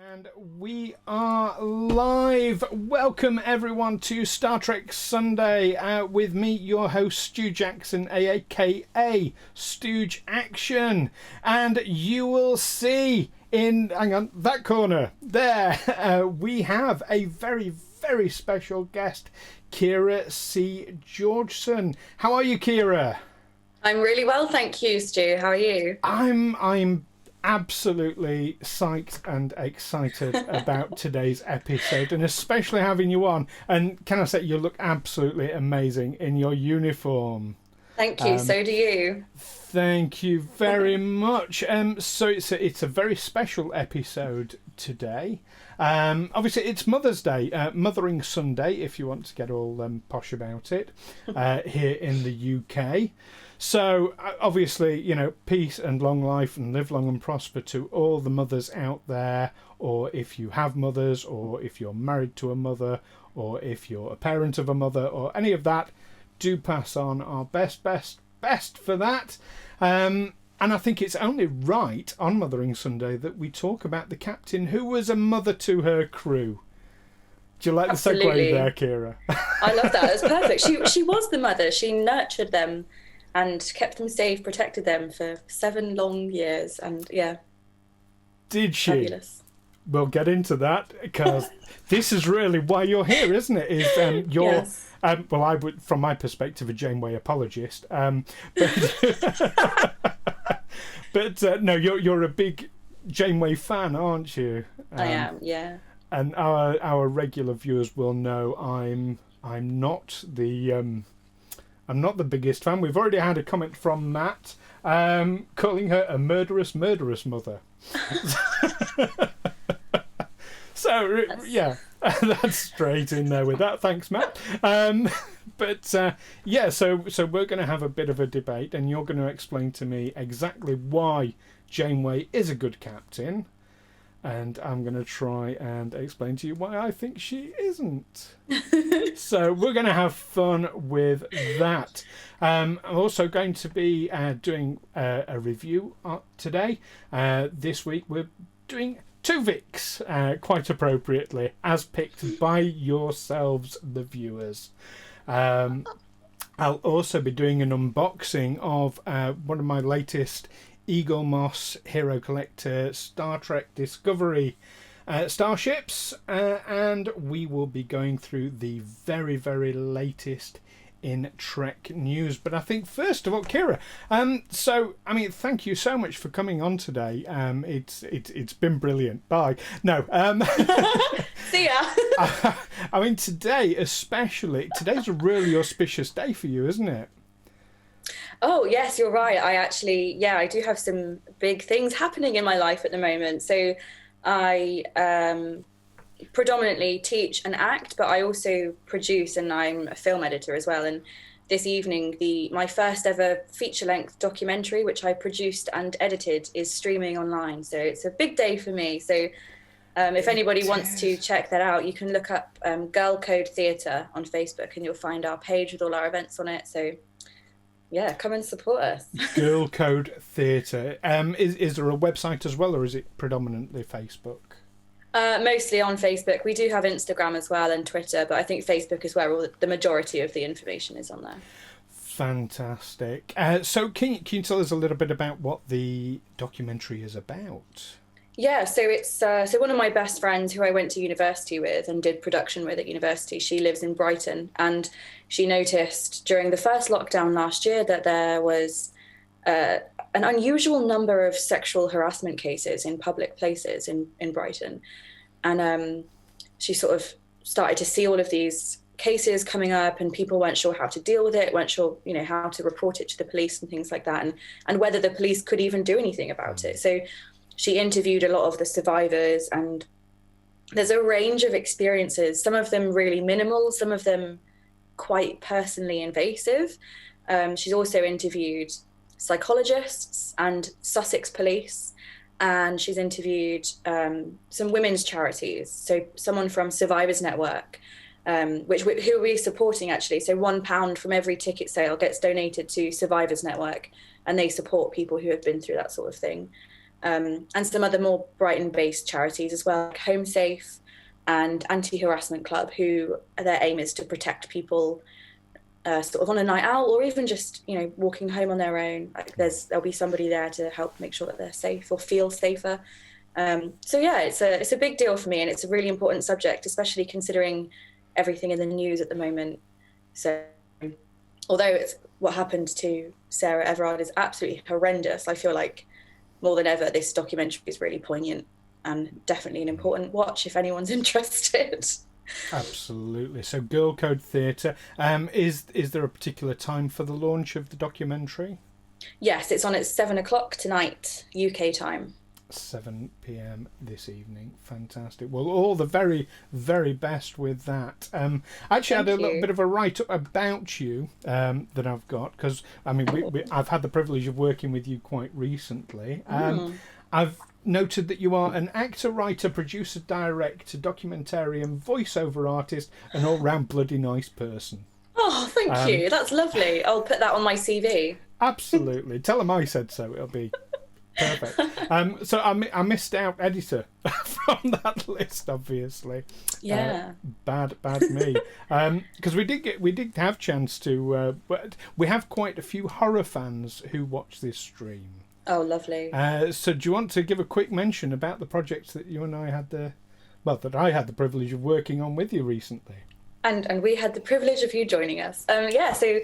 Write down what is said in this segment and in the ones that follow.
And we are live. Welcome everyone to Star Trek Sunday with me, your host Stu Jackson, aka Stooge Action. And you will see in, hang on, that corner there, we have a very, very special guest, Keira C Georgeson. How are you, Keira? I'm really well, thank you, Stu. How are you? I'm absolutely psyched and excited about today's episode, and especially having you on. And can I say, you look absolutely amazing in your uniform. Thank you. So do you. Thank you very much. So it's a very special episode today. Obviously, it's Mother's Day, Mothering Sunday, if you want to get all posh about it, here in the UK. So, obviously, you know, peace and long life and live long and prosper to all the mothers out there, or if you have mothers, or if you're married to a mother, or if you're a parent of a mother, or any of that, do pass on our best for that. And I think it's only right on Mothering Sunday that we talk about the captain who was a mother to her crew. Do you like Absolutely. the segue there, Keira? I love that. It's perfect. She was the mother. She nurtured them and kept them safe, protected them for 7 long years. And yeah, Did she? fabulous. We'll get into that, because this is really why you're here, isn't it? Is you're Yes. well, I would, from my perspective, a Janeway apologist. But but no, you're a big Janeway fan, aren't you? I am, yeah. And our regular viewers will know I'm not the biggest fan. We've already had a comment from Matt calling her a murderous mother. So yeah, that's straight in there with that. Thanks, Matt. Yeah, so we're going to have a bit of a debate, and you're going to explain to me exactly why Janeway is a good captain, and I'm going to try and explain to you why I think she isn't. So we're going to have fun with that. I'm also going to be doing a review today. This week we're doing Tuvix, quite appropriately, as picked by yourselves, the viewers. I'll also be doing an unboxing of one of my latest Eaglemoss Hero Collector Star Trek Discovery starships, and we will be going through the very, very latest in Trek news. But I think first of all, Keira, so I mean, thank you so much for coming on today. It's been brilliant. Bye. No. See ya. I mean, today's a really auspicious day for you, isn't it? Oh, yes, you're right. I do have some big things happening in my life at the moment. So I predominantly teach and act, but I also produce, and I'm a film editor as well. And this evening, my first ever feature-length documentary, which I produced and edited, is streaming online. So it's a big day for me. So if anybody wants to check that out, you can look up Girl Code Theatre on Facebook, and you'll find our page with all our events on it. So yeah, come and support us. Girl Code Theatre. Is there a website as well, or is it predominantly Facebook? Mostly on Facebook. We do have Instagram as well and Twitter, but I think Facebook is where the majority of the information is on there. Fantastic. So can you tell us a little bit about what the documentary is about? Yeah, so it's so one of my best friends who I went to university with and did production with at university. She lives in Brighton, and she noticed during the first lockdown last year that there was an unusual number of sexual harassment cases in public places in Brighton. And she sort of started to see all of these cases coming up, and people weren't sure how to deal with it, weren't sure, you know, how to report it to the police and things like that, and whether the police could even do anything about it. So she interviewed a lot of the survivors, and there's a range of experiences, some of them really minimal, some of them quite personally invasive. She's also interviewed psychologists and Sussex police, and she's interviewed some women's charities. So someone from Survivors Network, who are we supporting actually. So £1 from every ticket sale gets donated to Survivors Network, and they support people who have been through that sort of thing. and some other more Brighton-based charities as well, like Home Safe and Anti-Harassment Club, who their aim is to protect people sort of on a night out, or even just, you know, walking home on their own. Like there'll be somebody there to help make sure that they're safe or feel safer. So yeah, it's a big deal for me, and it's a really important subject, especially considering everything in the news at the moment. So although what happened to Sarah Everard is absolutely horrendous, I feel like more than ever this documentary is really poignant and definitely an important watch if anyone's interested. Absolutely. So Girl Code Theatre. Is there a particular time for the launch of the documentary? Yes, it's on at 7:00 tonight, UK time. 7 p.m. this evening. Fantastic. Well, all the very, very best with that. Actually, I had a little bit of a write-up about you that I've got, because, I mean, I've had the privilege of working with you quite recently. I've noted that you are an actor, writer, producer, director, documentarian, voiceover artist, and all-round bloody nice person. Oh, thank you. That's lovely. I'll put that on my CV. Absolutely. Tell them I said so. It'll be perfect. So I missed out editor from that list, obviously. Yeah. Bad me. Because we did have chance to. But we have quite a few horror fans who watch this stream. Oh, lovely. So do you want to give a quick mention about the projects that you and I had that I had the privilege of working on with you recently? And we had the privilege of you joining us. So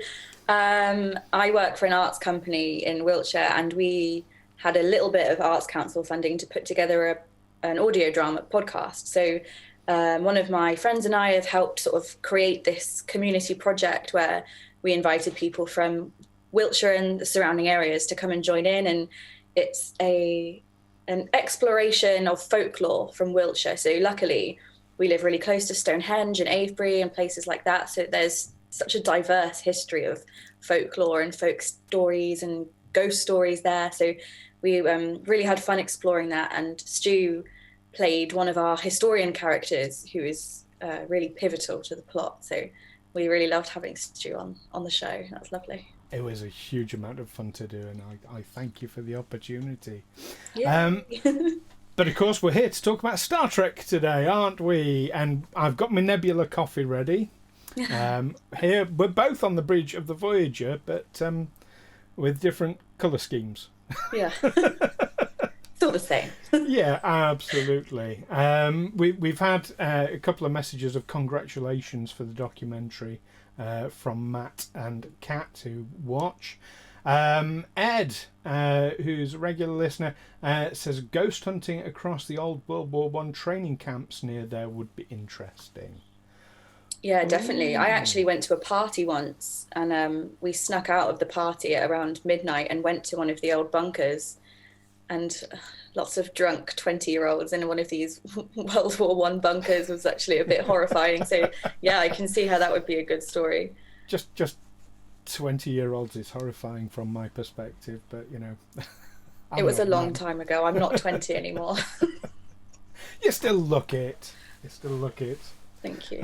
I work for an arts company in Wiltshire, and we had a little bit of Arts Council funding to put together an audio drama podcast. So one of my friends and I have helped sort of create this community project where we invited people from Wiltshire and the surrounding areas to come and join in, and it's an exploration of folklore from Wiltshire. So luckily we live really close to Stonehenge and Avebury and places like that, so there's such a diverse history of folklore and folk stories and ghost stories there. So we really had fun exploring that, and Stu played one of our historian characters who is really pivotal to the plot, so we really loved having Stu on the show. That was lovely. It was a huge amount of fun to do, and I thank you for the opportunity. Yeah. But of course, we're here to talk about Star Trek today, aren't we? And I've got my Nebula coffee ready. Here, we're both on the bridge of the Voyager, but with different colour schemes. Yeah. Still the same. Yeah, absolutely. We've had a couple of messages of congratulations for the documentary from Matt and Kat, who watch. Ed, who's a regular listener, says ghost hunting across the old World War I training camps near there would be interesting. Yeah, definitely. I actually went to a party once, and we snuck out of the party at around midnight and went to one of the old bunkers, and lots of drunk 20-year-olds in one of these World War I bunkers was actually a bit horrifying. So yeah, I can see how that would be a good story. Just 20-year-olds is horrifying from my perspective, but you know. It was a long time ago. I'm not 20 anymore. You still look it. Thank you.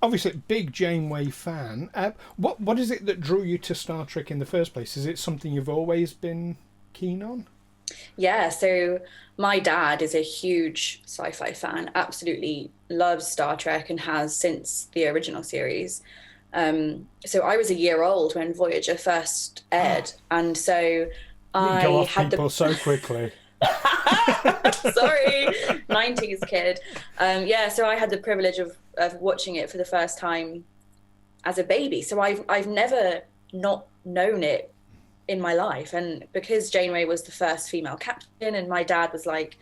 Obviously, big Janeway fan. What is it that drew you to Star Trek in the first place? Is it something you've always been keen on? Yeah, so my dad is a huge sci-fi fan, absolutely loves Star Trek and has since the original series. So I was a year old when Voyager first aired, and so I go off had people so quickly. Sorry, 90s kid. So I had the privilege of watching it for the first time as a baby. So I've never not known it in my life, and because Janeway was the first female captain, and my dad was like,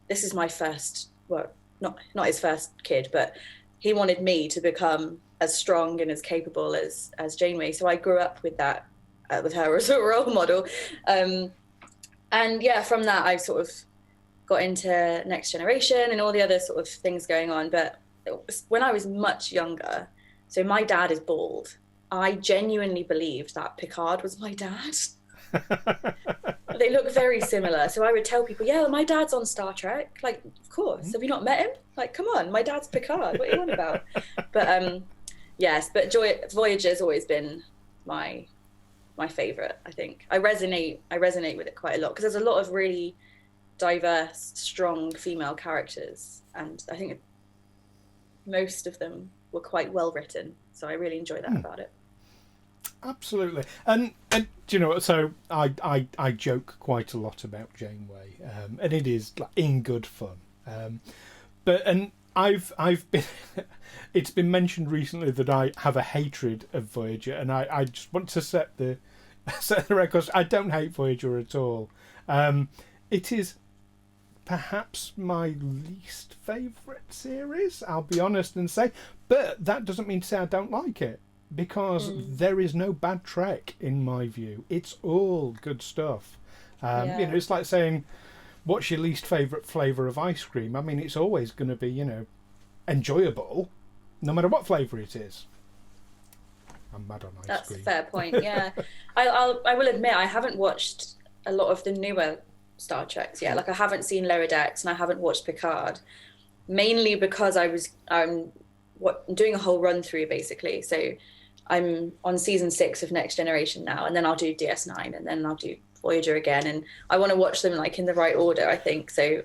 this is my first, well, not his first kid, but he wanted me to become as strong and as capable as Janeway. So I grew up with that, with her as a role model. And yeah, from that I sort of got into Next Generation and all the other sort of things going on. But when I was much younger, so my dad is bald, I genuinely believed that Picard was my dad. They look very similar. So I would tell people, yeah, my dad's on Star Trek. Like, of course. Have you not met him? Like, come on, my dad's Picard. What are you on about? But yes, but Voyager's always been my my favorite. I think I resonate with it quite a lot because there's a lot of really diverse, strong female characters, and I think most of them were quite well written. So I really enjoy that about it. Absolutely. And do you know what? So I joke quite a lot about Janeway, and it is like, in good fun. But I've been it's been mentioned recently that I have a hatred of Voyager, and I just want to set the record. I don't hate Voyager at all. It is perhaps my least favourite series, I'll be honest and say, but that doesn't mean to say I don't like it, because there is no bad Trek in my view. It's all good stuff. You know, it's like saying, what's your least favourite flavour of ice cream? I mean, it's always going to be, you know, enjoyable, no matter what flavour it is. I'm mad on ice cream. That's a fair point, yeah. I will admit, I haven't watched a lot of the newer Star Treks yet. Like, I haven't seen Lower Decks and I haven't watched Picard, mainly because I'm doing a whole run through, basically. So I'm on season 6 of Next Generation now, and then I'll do DS9, and then I'll do Voyager again, and I want to watch them like in the right order, I think. So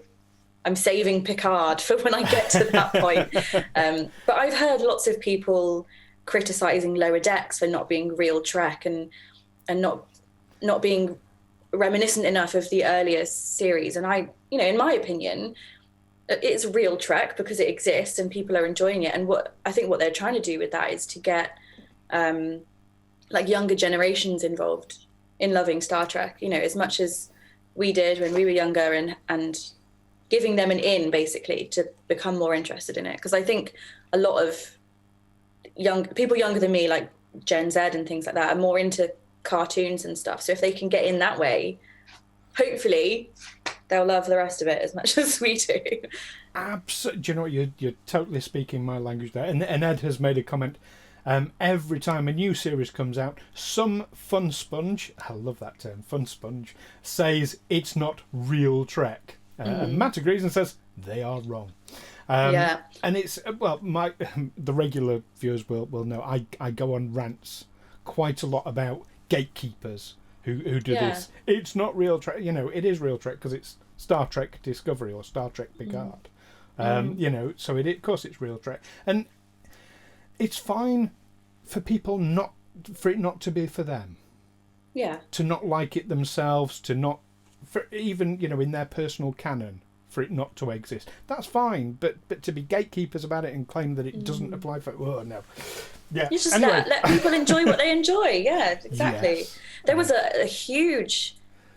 I'm saving Picard for when I get to that point. But I've heard lots of people criticizing Lower Decks for not being real Trek and not being reminiscent enough of the earlier series. And I, you know, in my opinion, it's real Trek because it exists and people are enjoying it. And what I think what they're trying to do with that is to get like younger generations involved in loving Star Trek, you know, as much as we did when we were younger, and giving them an in basically to become more interested in it. Because I think a lot of young people younger than me, like Gen Z and things like that, are more into cartoons and stuff. So if they can get in that way, hopefully they'll love the rest of it as much as we do. Absolutely. Do you know what? You're totally speaking my language there. And Ed has made a comment. Every time a new series comes out, some fun sponge, I love that term, fun sponge, says it's not real Trek. And Matt agrees and says they are wrong. And it's, well, the regular viewers will know I go on rants quite a lot about gatekeepers who do this. It's not real Trek. You know, it is real Trek because it's Star Trek Discovery or Star Trek Picard. You know, so of course it's real Trek. And it's fine for people for it not to be for them. Yeah. To not like it themselves, to not, for even, you know, in their personal canon, for it not to exist. That's fine, but to be gatekeepers about it and claim that it doesn't apply for, oh no. Yeah. You just let people enjoy what they enjoy. Yeah, exactly. Yes. There was a huge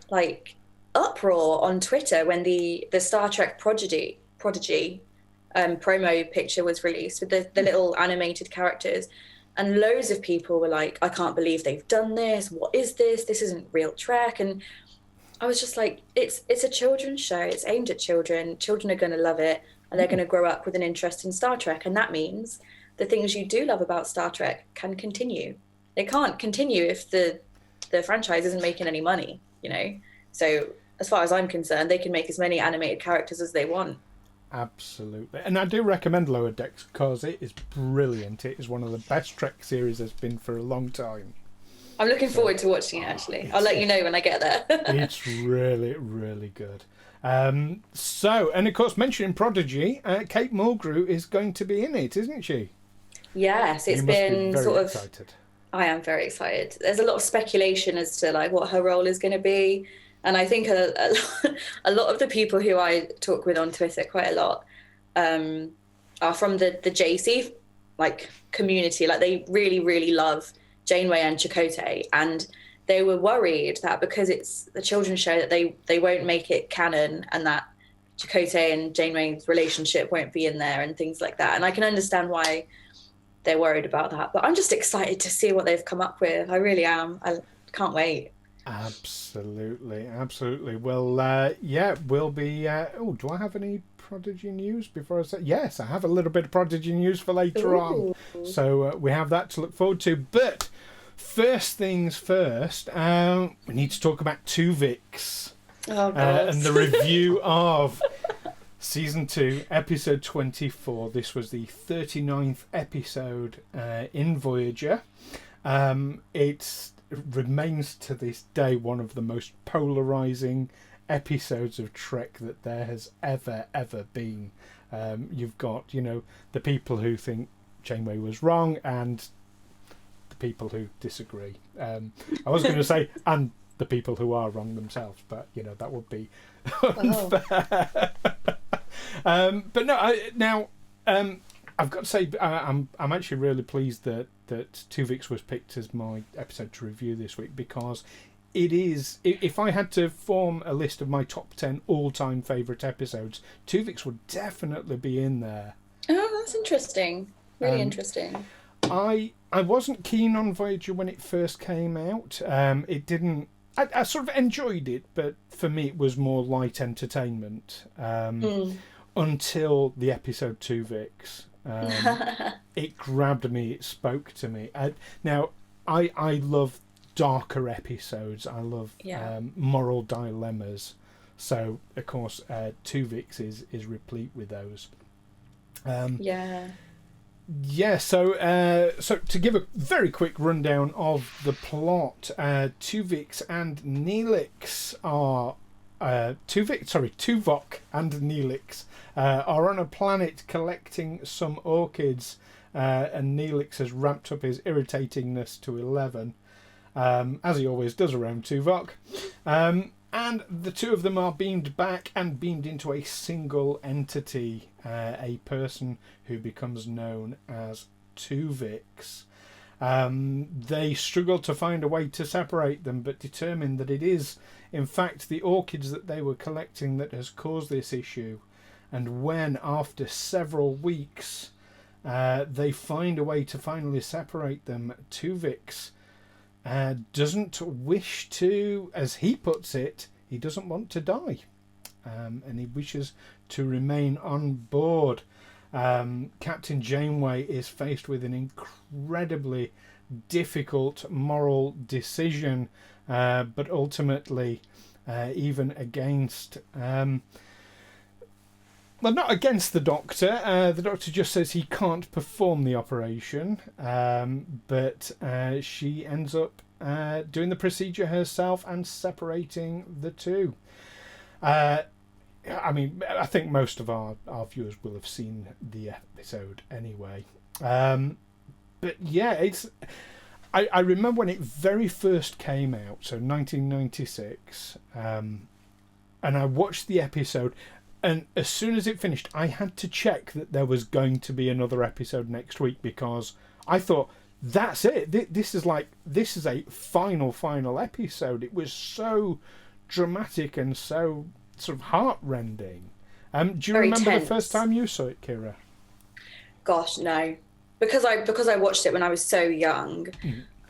like uproar on Twitter when the Star Trek Prodigy promo picture was released with the little animated characters, and loads of people were like, I can't believe they've done this. What is this? This isn't real Trek. And I was just like, it's a children's show. It's aimed at children. Children are going to love it, and they're going to grow up with an interest in Star Trek. And that means the things you do love about Star Trek can continue. They can't continue if the franchise isn't making any money, you know? So as far as I'm concerned, they can make as many animated characters as they want. Absolutely. And I do recommend Lower Decks because it is brilliant. It is one of the best Trek series there's been for a long time. I'm looking forward to watching it, actually. I'll let you know when I get there. It's really, really good. And of course, mentioning Prodigy, Kate Mulgrew is going to be in it, isn't she? Yes, it's been very sort of... excited. I am very excited. There's a lot of speculation as to like what her role is going to be. And I think a lot of the people who I talk with on Twitter quite a lot are from the JC like community. Like they really, really love Janeway and Chakotay. And they were worried that because it's the children's show that they won't make it canon, and that Chakotay and Janeway's relationship won't be in there and things like that. And I can understand why they're worried about that. But I'm just excited to see what they've come up with. I really am. I can't wait. Absolutely. Well, we'll be... do I have any Prodigy news before I say... Yes, I have a little bit of Prodigy news for later on. So we have that to look forward to. But first things first, we need to talk about Tuvix. Oh, God. And the review of Season 2, Episode 24. This was the 39th episode in Voyager. It's remains to this day one of the most polarizing episodes of Trek that there has ever been. You've got, the people who think Janeway was wrong and the people who disagree. I was going to say, and the people who are wrong themselves, but that would be unfair. But no, I've got to say, I'm actually really pleased that Tuvix was picked as my episode to review this week, because it is, if I had to form a list of my top 10 all-time favourite episodes, Tuvix would definitely be in there. Oh, that's interesting. Really interesting. I wasn't keen on Voyager when it first came out. It didn't... I sort of enjoyed it, but for me it was more light entertainment until the episode Tuvix. It grabbed me, it spoke to me. Now, I love darker episodes. I love moral dilemmas. So, of course, Tuvix is replete with those. So to give a very quick rundown of the plot, Tuvix and Neelix are Tuvok and Neelix are on a planet collecting some orchids, and Neelix has ramped up his irritatingness to 11, as he always does around Tuvok. And the two of them are beamed back and beamed into a single entity, a person who becomes known as Tuvix. They struggle to find a way to separate them, but determine that it is, in fact, the orchids that they were collecting that has caused this issue. And when, after several weeks, they find a way to finally separate them, Tuvix doesn't wish to, as he puts it, he doesn't want to die, and he wishes to remain on board. Captain Janeway is faced with an incredibly difficult moral decision, but ultimately, even against... well, not against the Doctor. The Doctor just says he can't perform the operation, but she ends up doing the procedure herself and separating the two. I think most of our viewers will have seen the episode anyway. But yeah, it's... I remember when it very first came out, so 1996, and I watched the episode... And as soon as it finished, I had to check that there was going to be another episode next week, because I thought, that's it. This is a final episode. It was so dramatic and so sort of heartrending. Do you Very remember tense. the first time you saw it, Keira? Gosh, no. Because I watched it when I was so young,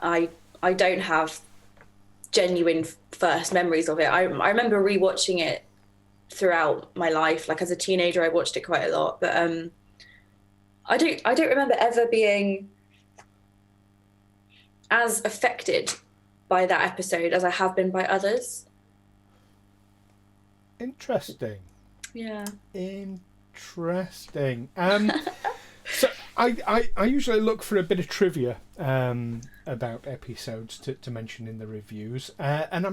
I don't have genuine first memories of it. I remember rewatching it throughout my life. Like as a teenager, I watched it quite a lot, but I don't remember ever being as affected by that episode as I have been by others. Interesting. Yeah. Interesting. So I usually look for a bit of trivia about episodes to mention in the reviews, and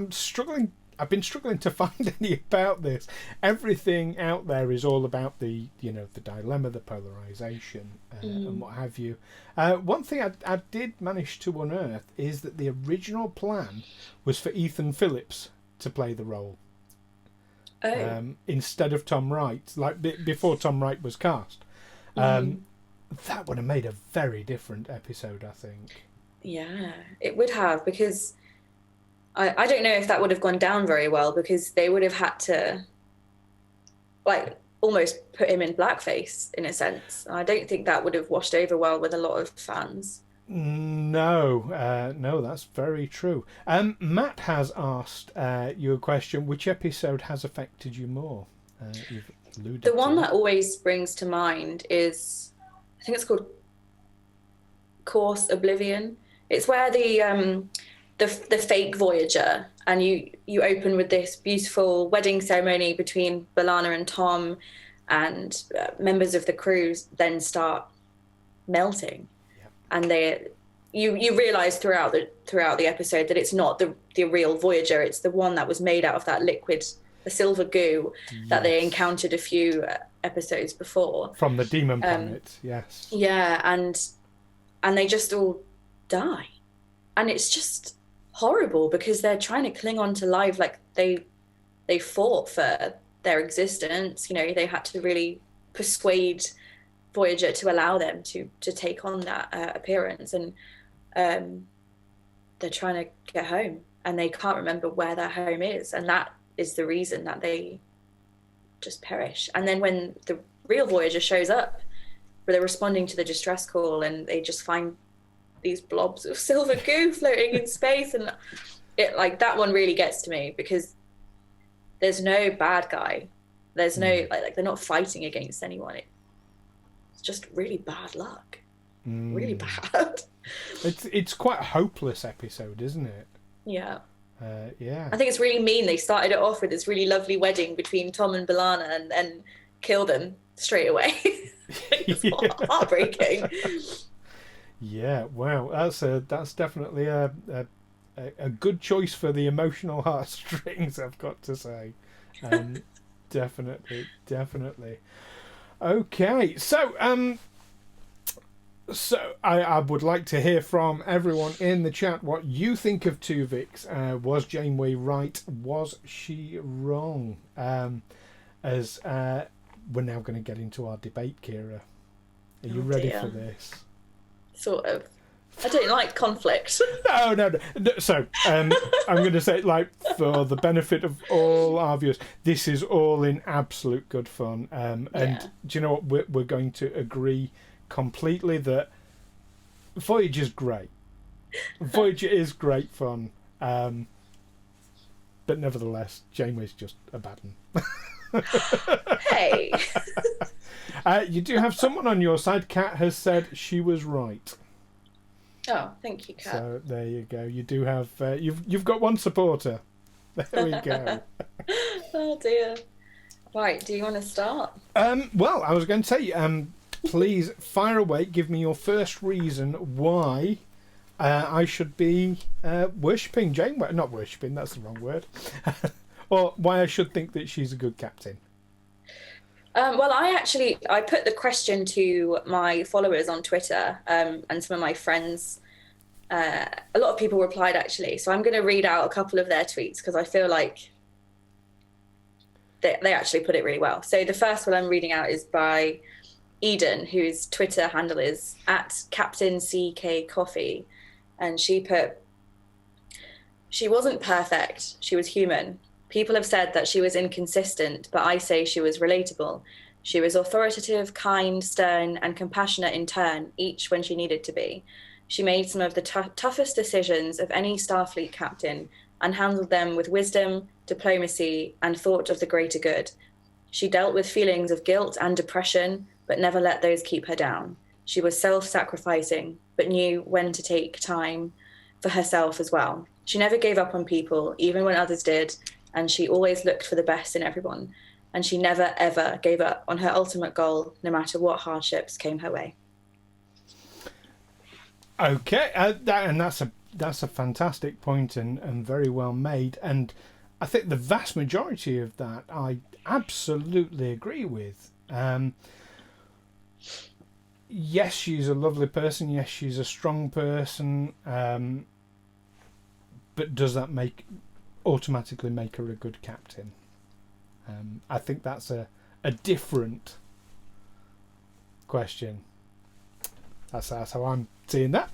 I've been struggling to find any about this. Everything out there is all about the dilemma, the polarization, and what have you. One thing I did manage to unearth is that the original plan was for Ethan Phillips to play the role. Instead of Tom Wright, like before Tom Wright was cast. That would have made a very different episode, I think. Yeah, it would have, because I don't know if that would have gone down very well, because they would have had to almost put him in blackface in a sense. I don't think that would have washed over well with a lot of fans. No, that's very true. Matt has asked you a question. Which episode has affected you more? You've alluded The one to that always springs to mind is, I think it's called Course Oblivion. It's where the fake Voyager, and you open with this beautiful wedding ceremony between B'Elanna and Tom, and members of the crew then start melting. And you realise throughout the episode that it's not the real Voyager. It's the one that was made out of that liquid, the silver goo that they encountered a few episodes before from the demon planet. Yes. Yeah, and they just all die, and it's just horrible because they're trying to cling on to life. Like they fought for their existence. You know, they had to really persuade Voyager to allow them to take on that appearance, and they're trying to get home, and they can't remember where their home is, and that is the reason that they just perish. And then when the real Voyager shows up, where they're responding to the distress call, and they just find these blobs of silver goo floating in space, and it, like, that one really gets to me because there's no bad guy. There's no like they're not fighting against anyone. It's just really bad luck. Really bad. It's quite a hopeless episode, isn't it? Yeah. Yeah. I think it's really mean. They started it off with this really lovely wedding between Tom and B'Elanna, and then kill them straight away. It's heartbreaking. Yeah. Wow. That's definitely a good choice for the emotional heartstrings, I've got to say. Definitely. Okay. So I would like to hear from everyone in the chat what you think of Tuvix. Was Janeway right? Was she wrong? As we're now going to get into our debate, Keira. Are you ready for this? Sort of. I don't like conflict. No. So I'm going to say, like, for the benefit of all our viewers, this is all in absolute good fun. And do you know what? We're going to agree completely that Voyager's great. Voyager is great fun, but nevertheless, Janeway's just a bad one. Hey. You do have someone on your side. Kat has said she was right. Oh, thank you, Kat. So there you go. You do have you've got one supporter. There we go. Oh dear. Right, do you want to start? Well, I was going to say, please fire away. Give me your first reason why I should be worshipping Janeway. Not worshipping, that's the wrong word. Or why I should think that she's a good captain. Well, I put the question to my followers on Twitter, and some of my friends. A lot of people replied, actually. So I'm going to read out a couple of their tweets because I feel like they actually put it really well. So the first one I'm reading out is by Eden, whose Twitter handle is @Captain CK Coffee. And she put, "She wasn't perfect. She was human. People have said that she was inconsistent, but I say she was relatable. She was authoritative, kind, stern, and compassionate in turn, each when she needed to be. She made some of the toughest decisions of any Starfleet captain and handled them with wisdom, diplomacy, and thought of the greater good. She dealt with feelings of guilt and depression, but never let those keep her down. She was self-sacrificing, but knew when to take time for herself as well. She never gave up on people, even when others did, and she always looked for the best in everyone. And she never, ever gave up on her ultimate goal, no matter what hardships came her way." Okay, that's a fantastic point and very well made. And I think the vast majority of that I absolutely agree with. Yes, she's a lovely person. Yes, she's a strong person. But does that automatically make her a good captain? I think that's a different question. That's how I'm seeing that.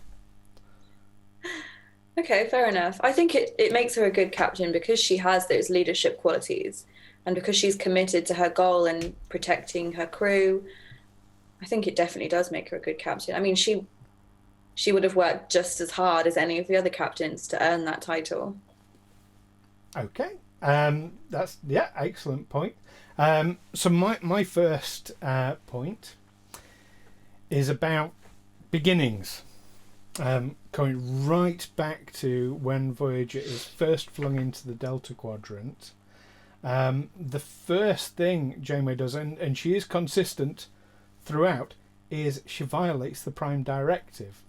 Okay, fair enough. I think it makes her a good captain because she has those leadership qualities, and because she's committed to her goal and protecting her crew. I think it definitely does make her a good captain. I mean, she would have worked just as hard as any of the other captains to earn that title. Okay. That's excellent point. So my first point is about beginnings. Going right back to when Voyager is first flung into the Delta Quadrant. The first thing Janeway does, and she is consistent throughout, is she violates the Prime Directive.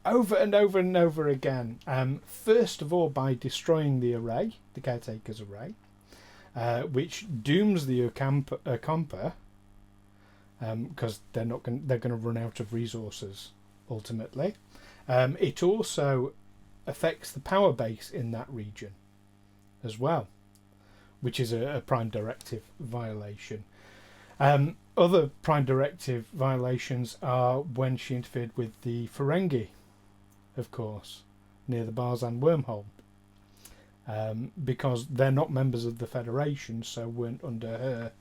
over and over and over again. First of all, by destroying the array, the caretaker's array, which dooms the Ocampa, because they're going to run out of resources ultimately. It also affects the power base in that region as well, which is a Prime Directive violation. Other Prime Directive violations are when she interfered with the Ferengi, of course, near the Barzan wormhole, because they're not members of the Federation, so weren't under her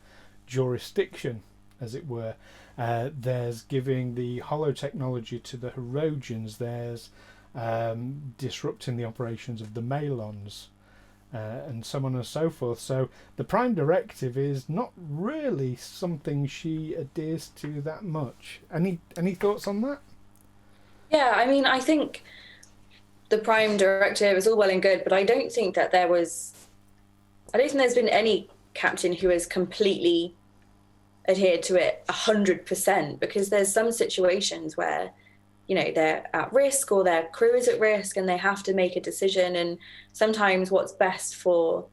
jurisdiction, as it were. There's giving the holotechnology to the Herodians. There's disrupting the operations of the Malons, and so on and so forth. So the Prime Directive is not really something she adheres to that much. Any thoughts on that? Yeah, I mean, I think the Prime Directive is all well and good, but I don't think there's been any captain who has completely adhered to it 100%, because there's some situations where, you know, they're at risk or their crew is at risk and they have to make a decision, and sometimes what's best for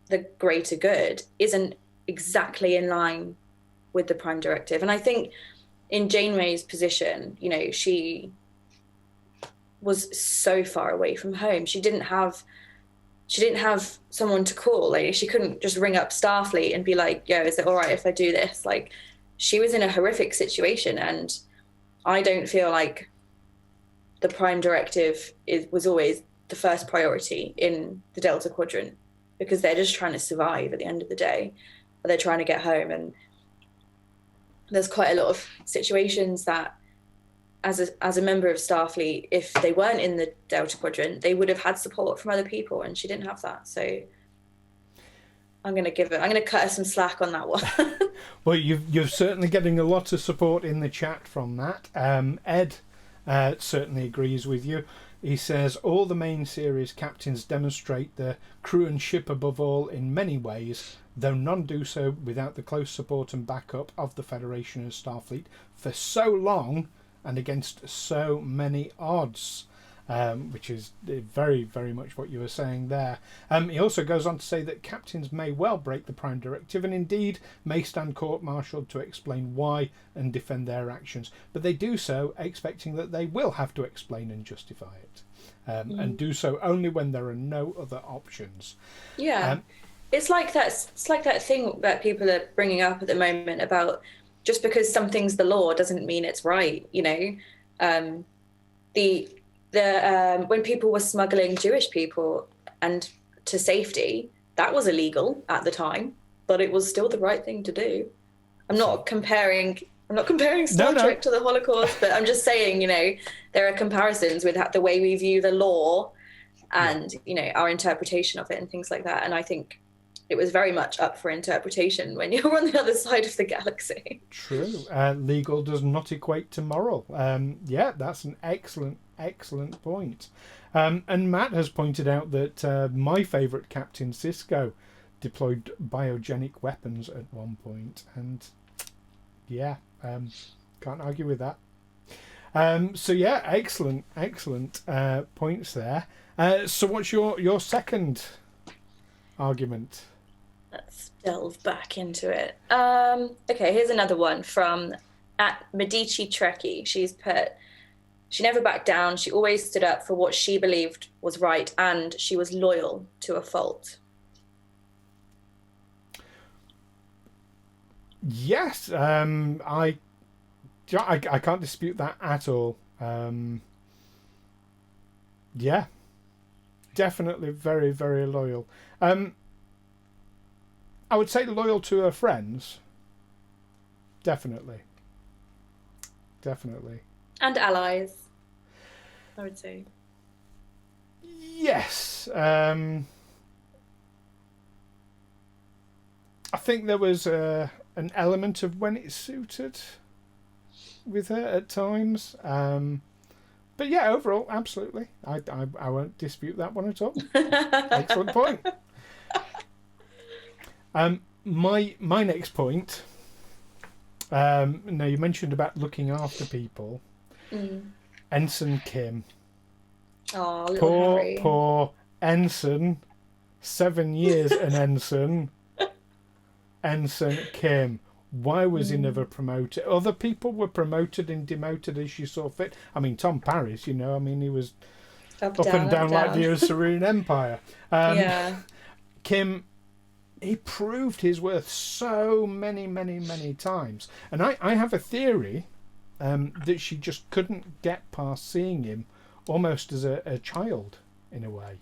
the greater good isn't exactly in line with the Prime Directive. And I think in Janeway's position, you know, she was so far away from home. She didn't have someone to call. Like, she couldn't just ring up Starfleet and be like, yo, is it all right if I do this? Like, she was in a horrific situation, and I don't feel like the Prime Directive was always the first priority in the Delta Quadrant, because they're just trying to survive at the end of the day. They're trying to get home, and there's quite a lot of situations that as a member of Starfleet, if they weren't in the Delta Quadrant, they would have had support from other people, and she didn't have that. So I'm going to cut her some slack on that one. Well, you're certainly getting a lot of support in the chat from that. Ed certainly agrees with you. He says, all the main series captains demonstrate the crew and ship above all in many ways, though none do so without the close support and backup of the Federation and Starfleet for so long and against so many odds. Which is very, very much what you were saying there. He also goes on to say that captains may well break the Prime Directive and indeed may stand court-martialed to explain why and defend their actions, but they do so expecting that they will have to explain and justify it, and do so only when there are no other options. Yeah, it's like that thing that people are bringing up at the moment about just because something's the law doesn't mean it's right. You know, when people were smuggling Jewish people and to safety, that was illegal at the time, but it was still the right thing to do. I'm not comparing Star Trek to the Holocaust, but I'm just saying, you know, there are comparisons with the way we view the law and, you know, our interpretation of it and things like that. And I think it was very much up for interpretation when you were on the other side of the galaxy. True. Legal does not equate to moral. Yeah, that's an excellent point. And Matt has pointed out that my favourite captain, Sisko, deployed biogenic weapons at one point, and yeah, can't argue with that. So yeah, excellent points there. So what's your second argument? Let's delve back into it. Okay, here's another one from @Medici Trekkie. She's put, she never backed down. She always stood up for what she believed was right, and she was loyal to a fault. Yes, I can't dispute that at all. Yeah, definitely very, very loyal. I would say loyal to her friends. Definitely. And allies, I would say. Yes. I think there was an element of when it suited with her at times. But yeah, overall, absolutely. I won't dispute that one at all. Excellent point. My next point. Now, you mentioned about looking after people. Ensign Kim. Oh, little Harry. Poor Ensign. 7 years an ensign. Ensign Kim. Why was he never promoted? Other people were promoted and demoted as you saw fit. I mean, Tom Paris, he was up and down like the Osirian Empire. Yeah. Kim, he proved his worth so many times. And I have a theory that she just couldn't get past seeing him almost as a child, in a way.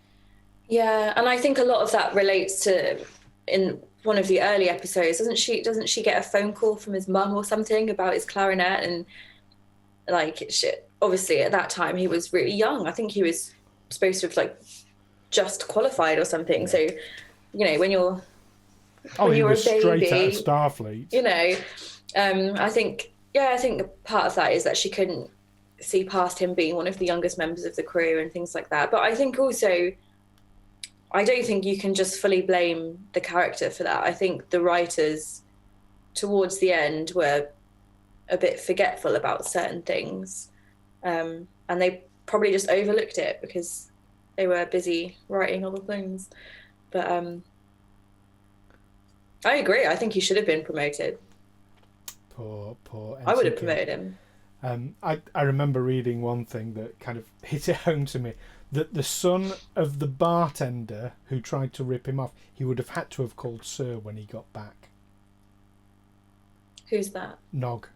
Yeah, and I think a lot of that relates to, in one of the early episodes, doesn't she get a phone call from his mum or something about his clarinet? And obviously at that time he was really young. I think he was supposed to have just qualified or something. Yeah. So, when you're he was a baby, straight out of Starfleet. I think part of that is that she couldn't see past him being one of the youngest members of the crew and things like that. But I think also, I don't think you can just fully blame the character for that. I think the writers towards the end were a bit forgetful about certain things. And they probably just overlooked it because they were busy writing other things. But I agree. I think he should have been promoted. Poor I would have promoted him. I remember reading one thing that kind of hit it home to me, that the son of the bartender who tried to rip him off, he would have had to have called Sir when he got back. Who's that? Nog.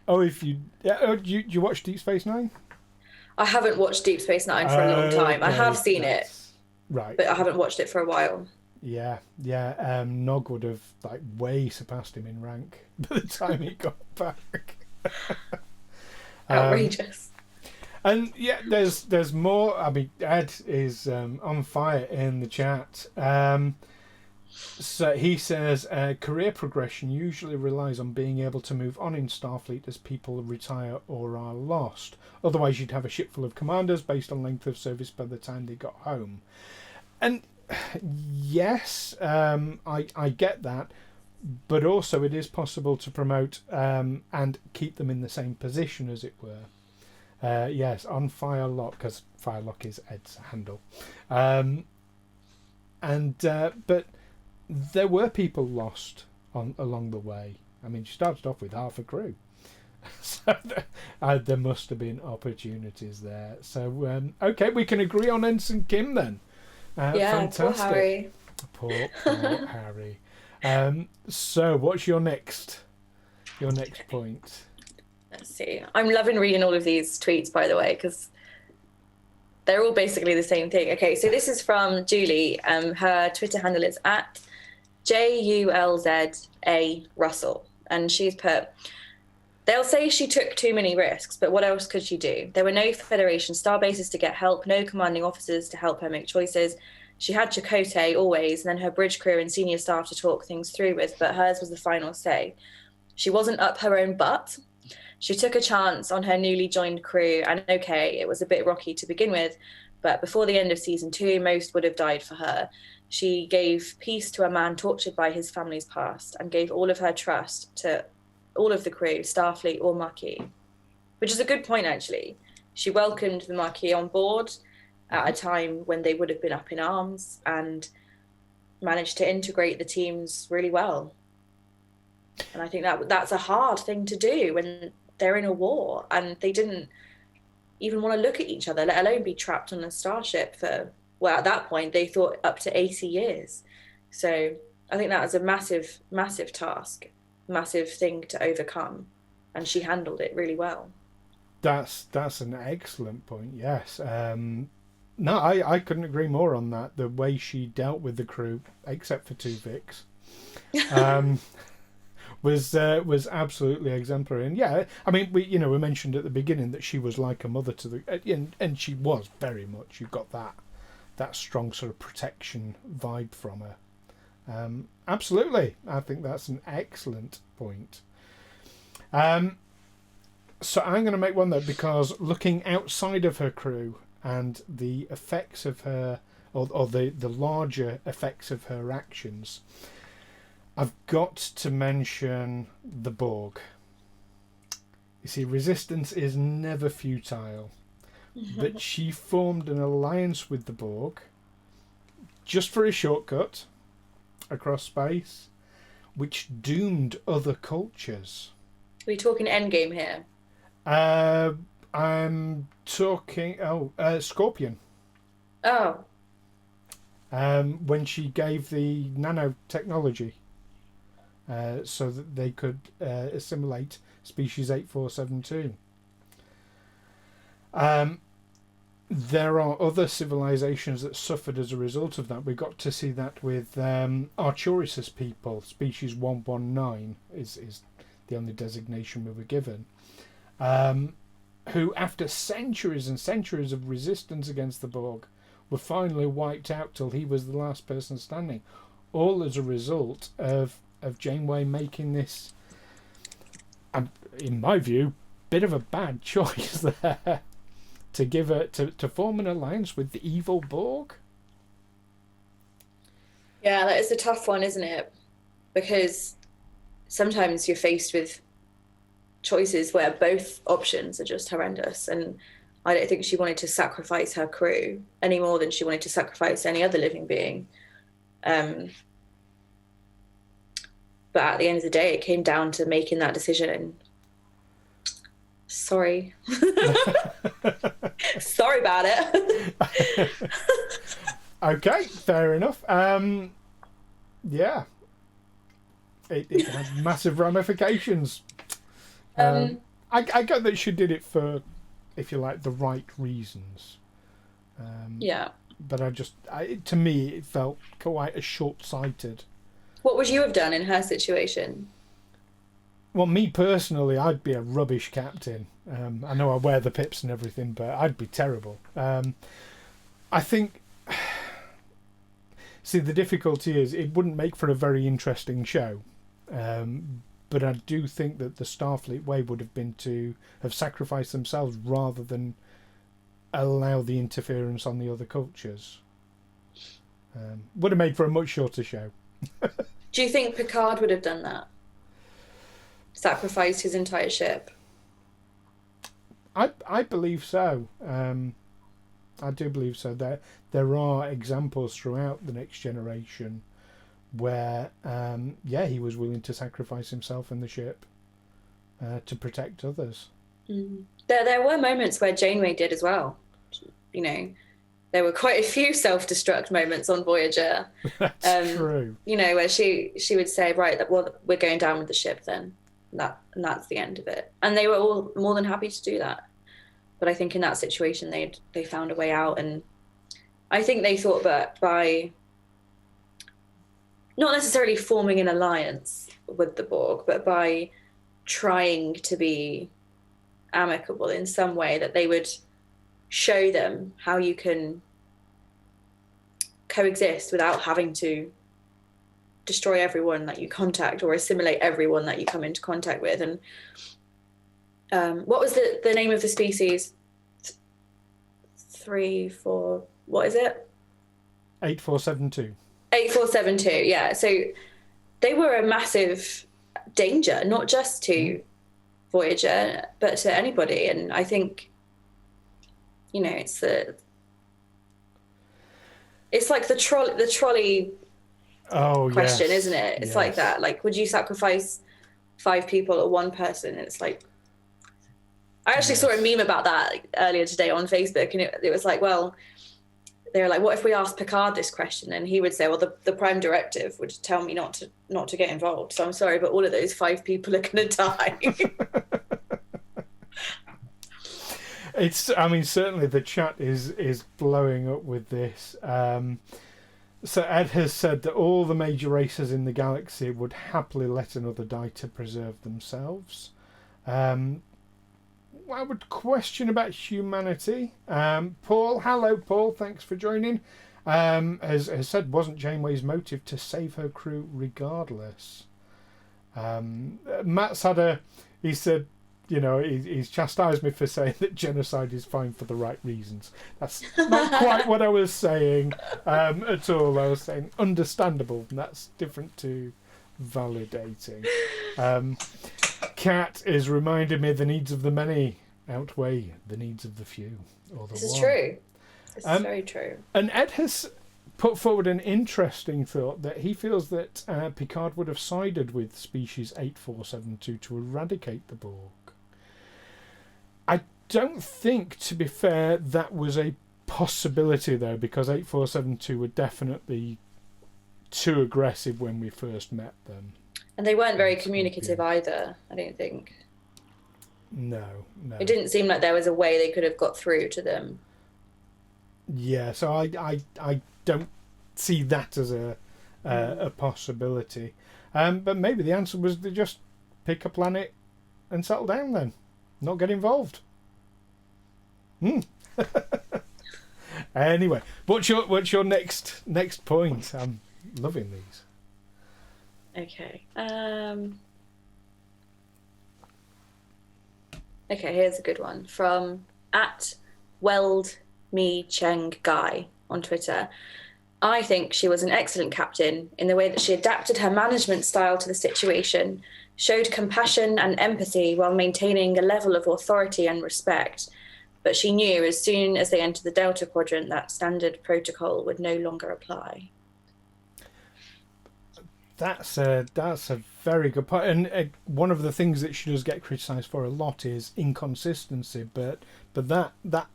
Oh, if you you watch Deep Space Nine? I haven't watched Deep Space Nine for a long time. I have seen it, right, but I haven't watched it for a while. Yeah. Nog would have way surpassed him in rank by the time he got back. Outrageous. And yeah, there's more. I mean, Ed is on fire in the chat. So he says career progression usually relies on being able to move on in Starfleet as people retire or are lost. Otherwise, you'd have a ship full of commanders based on length of service by the time they got home. And yes, I get that, but also it is possible to promote and keep them in the same position, as it were. Yes, on Firelock, because Firelock is Ed's handle. But there were people lost along the way. I mean, she started off with half a crew. So there must have been opportunities there. So, okay, we can agree on Ensign Kim then. Fantastic. Poor Harry. So, what's your next point? Let's see. I'm loving reading all of these tweets, by the way, because they're all basically the same thing. Okay, so this is from Julie. Her Twitter handle is @JULZA Russell. And she's put, they'll say she took too many risks, but what else could she do? There were no Federation starbases to get help, no commanding officers to help her make choices. She had Chakotay always, and then her bridge crew and senior staff to talk things through with, but hers was the final say. She wasn't up her own butt. She took a chance on her newly joined crew, and okay, it was a bit rocky to begin with, but before the end of season 2, most would have died for her. She gave peace to a man tortured by his family's past and gave all of her trust to all of the crew, Starfleet or Maquis, which is a good point, actually. She welcomed the Maquis on board at a time when they would have been up in arms and managed to integrate the teams really well. And I think that's a hard thing to do when they're in a war and they didn't even want to look at each other, let alone be trapped on a starship for, well, at that point, they thought up to 80 years. So I think that was a massive, massive task, massive thing to overcome. And she handled it really well. That's an excellent point, yes. No, I couldn't agree more on that. The way she dealt with the crew, except for Tuvix, was absolutely exemplary. And yeah, I mean, we mentioned at the beginning that she was like a mother to the, and she was very much. You got that strong sort of protection vibe from her. Absolutely, I think that's an excellent point. So I'm going to make one though, because looking outside of her crew and the effects of her, or the larger effects of her actions, I've got to mention the Borg. You see, resistance is never futile. But she formed an alliance with the Borg just for a shortcut across space, which doomed other cultures. Are we talking Endgame here? I'm talking... Scorpion. Oh. When she gave the nanotechnology so that they could assimilate species 8472. There are other civilizations that suffered as a result of that. We got to see that with Arcturus people. Species 119 is the only designation we were given. Who, after centuries and centuries of resistance against the Borg, were finally wiped out till he was the last person standing. All as a result of Janeway making this, in my view, bit of a bad choice there. To form an alliance with the evil Borg? Yeah, that is a tough one, isn't it? Because sometimes you're faced with choices where both options are just horrendous, and I don't think she wanted to sacrifice her crew any more than she wanted to sacrifice any other living being. But at the end of the day, it came down to making that decision. Sorry. Sorry about it. Okay, fair enough. Yeah. It had massive ramifications. I get that she did it for, if you like, the right reasons. Yeah. But to me, it felt quite as short-sighted. What would you have done in her situation? Well, me personally, I'd be a rubbish captain. I know I wear the pips and everything, but I'd be terrible. I think... See, the difficulty is it wouldn't make for a very interesting show. But I do think that the Starfleet way would have been to have sacrificed themselves rather than allow the interference on the other cultures. Would have made for a much shorter show. Do you think Picard would have done that? Sacrificed his entire ship? I believe so. I do believe so. There are examples throughout the Next Generation where, he was willing to sacrifice himself and the ship to protect others. Mm. There were moments where Janeway did as well. You know, there were quite a few self-destruct moments on Voyager. That's true. You know, where she would say, right, well, we're going down with the ship then. And that's the end of it. And they were all more than happy to do that. But I think in that situation, they found a way out. And I think they thought that by not necessarily forming an alliance with the Borg, but by trying to be amicable in some way, that they would show them how you can coexist without having to destroy everyone that you contact or assimilate everyone that you come into contact with. And what was the name of the species? what is it? 8472. 8472, yeah. So they were a massive danger, not just to Voyager, but to anybody. And I think, you know, it's like the trolley question, yes. isn't it? It's yes. like that. Like, would you sacrifice 5 people or 1 person? And it's like, I actually saw a meme about that earlier today on Facebook, and it was like, well, they were like, what if we asked Picard this question? And he would say, well, the Prime Directive would tell me not to get involved. So I'm sorry, but all of those 5 people are going to die. Certainly the chat is blowing up with this. So Ed has said that all the major races in the galaxy would happily let another die to preserve themselves. I would question about humanity. Paul, hello Paul, thanks for joining. Has said, wasn't Janeway's motive to save her crew regardless? Matt's he said, you know, he's chastised me for saying that genocide is fine for the right reasons. That's not quite what I was saying at all. I was saying understandable, and that's different to validating. Kat is reminding me the needs of the many outweigh the needs of the few. Or the This is one. true. This is very true. And Ed has put forward an interesting thought that he feels that Picard would have sided with species 8472 to eradicate the Borg. I don't think, to be fair, that was a possibility, though, because 8472 were definitely too aggressive when we first met them. And they weren't very communicative either, I don't think. No. It didn't seem like there was a way they could have got through to them. Yeah, so I don't see that as a possibility. But maybe the answer was to just pick a planet and settle down then. Not get involved. Anyway, what's your next point? I'm loving these. Okay. Okay, here's a good one from @WeldMeChengGuy on Twitter. I think she was an excellent captain in the way that she adapted her management style to the situation, showed compassion and empathy while maintaining a level of authority and respect. But she knew as soon as they entered the Delta Quadrant that standard protocol would no longer apply. That's a very good point. And one of the things that she does get criticised for a lot is inconsistency. But that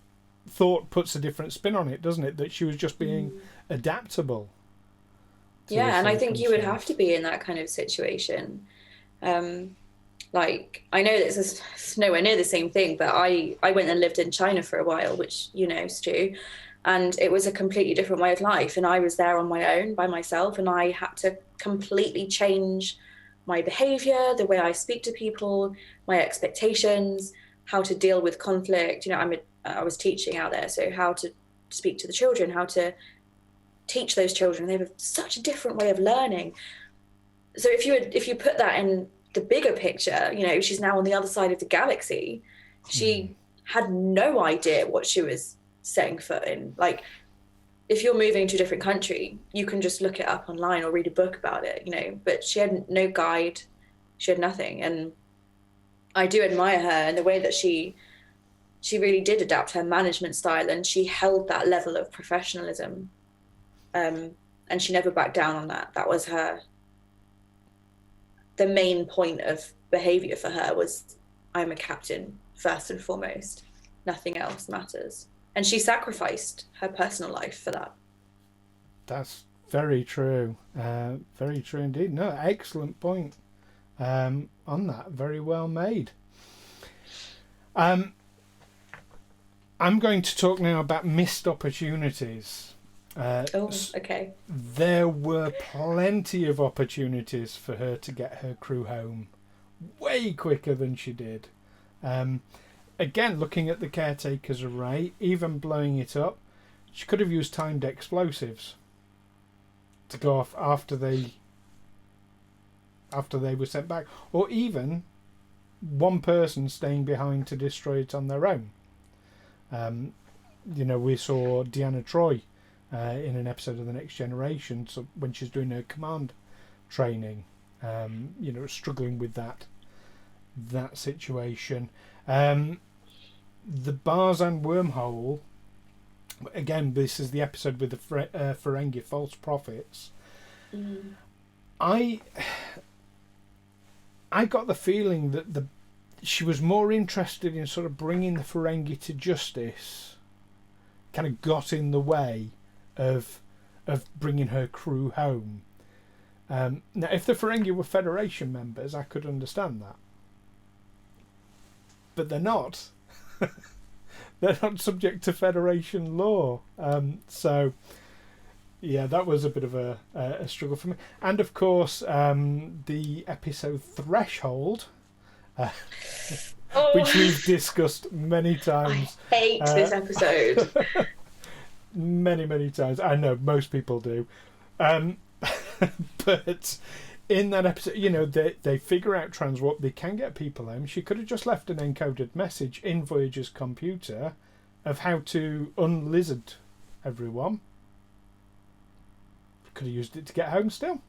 thought puts a different spin on it, doesn't it? That she was just being adaptable. Yeah, and I think you would have to be in that kind of situation. Like, I know this is nowhere near the same thing, but I went and lived in China for a while, which you know, Stu, and it was a completely different way of life. And I was there on my own, by myself, and I had to completely change my behavior, the way I speak to people, my expectations, how to deal with conflict. You know, I was teaching out there, so how to speak to the children, how to teach those children. They have such a different way of learning. So if you put that in the bigger picture, you know, she's now on the other side of the galaxy. She had no idea what she was setting foot in. Like, if you're moving to a different country, you can just look it up online or read a book about it, you know, but she had no guide. She had nothing. And I do admire her and the way that she really did adapt her management style, and she held that level of professionalism. And she never backed down on that. That was the main point of behavior for her was, I'm a captain first and foremost. Nothing else matters. And she sacrificed her personal life for that. That's very true. Very true indeed. No, excellent point on that. Very well made. I'm going to talk now about missed opportunities. Okay. There were plenty of opportunities for her to get her crew home way quicker than she did. Again, looking at the caretaker's array, even blowing it up, she could have used timed explosives to go off after they were sent back, or even one person staying behind to destroy it on their own. You know, we saw Deanna Troi in an episode of The Next Generation, so when she's doing her command training, you know, struggling with that situation. The Barzan wormhole, again, this is the episode with the Ferengi false prophets. I got the feeling that she was more interested in sort of bringing the Ferengi to justice, kind of got in the way of bringing her crew home. Now, if the Ferengi were Federation members, I could understand that. But they're not. They're not subject to Federation law. So, yeah, that was a bit of a struggle for me. And, of course, the episode Threshold, which we've discussed many times. I hate this episode. Many times. I know, most people do. But in that episode, you know, they figure out transwarp, they can get people home. She could have just left an encoded message in Voyager's computer of how to unlizard everyone. Could have used it to get home still.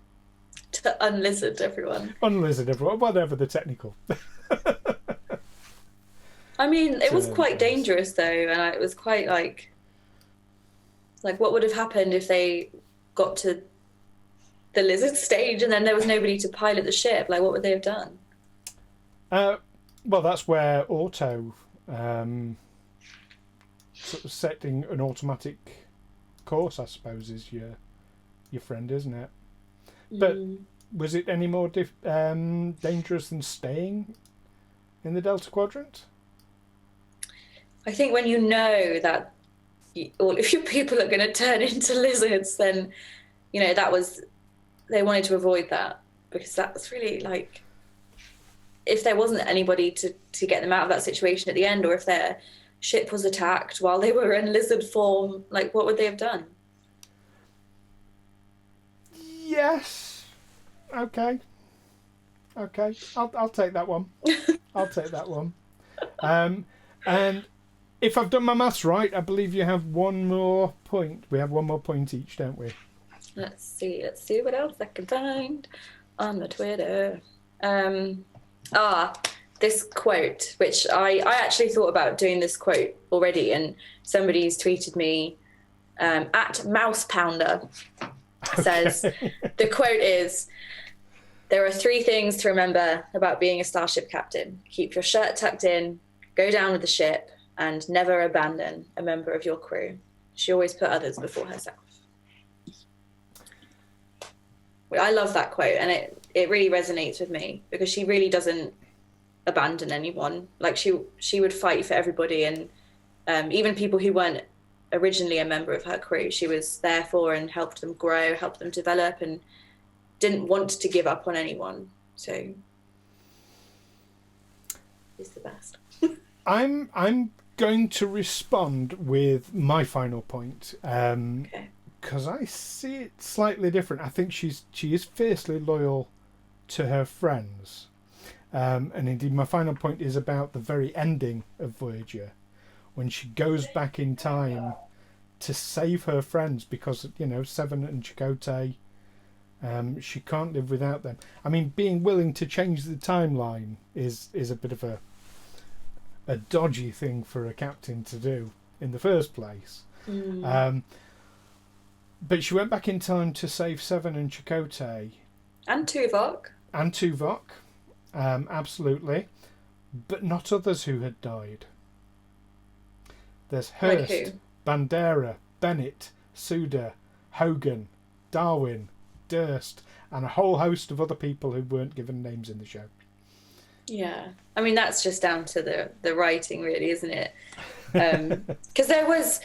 To unlizard everyone. Unlizard everyone, whatever the technical. I mean, it was quite dangerous though, and it was quite like what would have happened if they got to the lizard stage and then there was nobody to pilot the ship? Like, what would they have done? Well, that's where auto sort of setting an automatic course, I suppose, is your friend, isn't it? But was it any more dangerous than staying in the Delta Quadrant? I think when you know that all of your people are going to turn into lizards, then, you know, they wanted to avoid that, because that's really like, if there wasn't anybody to get them out of that situation at the end, or if their ship was attacked while they were in lizard form, like, what would they have done? Yes. Okay. I'll take that one. I'll take that one. And if I've done my maths right, I believe you have one more point. We have one more point each, don't we? Let's see what else I can find on the Twitter. This quote, which I actually thought about doing this quote already, and somebody's tweeted me at Mouse Pounder. Says, the quote is, "There are 3 things to remember about being a starship captain. Keep your shirt tucked in, go down with the ship, and never abandon a member of your crew." She always put others before herself. I love that quote, and it really resonates with me, because she really doesn't abandon anyone. Like, she would fight for everybody, and even people who weren't originally a member of her crew, she was there for and helped them grow, helped them develop, and didn't want to give up on anyone. So she's the best. I'm going to respond with my final point. Okay. Because I see it slightly different. I think she is fiercely loyal to her friends. And indeed, my final point is about the very ending of Voyager, when she goes back in time to save her friends, because, you know, Seven and Chakotay, she can't live without them. I mean, being willing to change the timeline is a bit of a dodgy thing for a captain to do in the first place. But she went back in time to save Seven and Chakotay. And Tuvok. Absolutely. But not others who had died. There's Hurst, like Bandera, Bennett, Suda, Hogan, Darwin, Durst, and a whole host of other people who weren't given names in the show. Yeah. I mean, that's just down to the writing, really, isn't it? Because there was...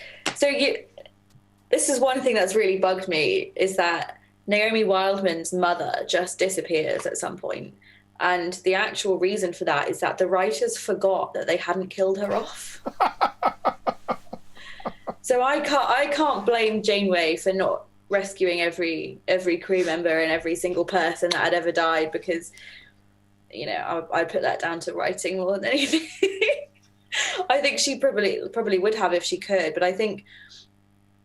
This is one thing that's really bugged me, is that Naomi Wildman's mother just disappears at some point. And the actual reason for that is that the writers forgot that they hadn't killed her off. So I can't blame Janeway for not rescuing every crew member and every single person that had ever died, because, you know, I put that down to writing more than anything. I think she probably would have if she could, but I think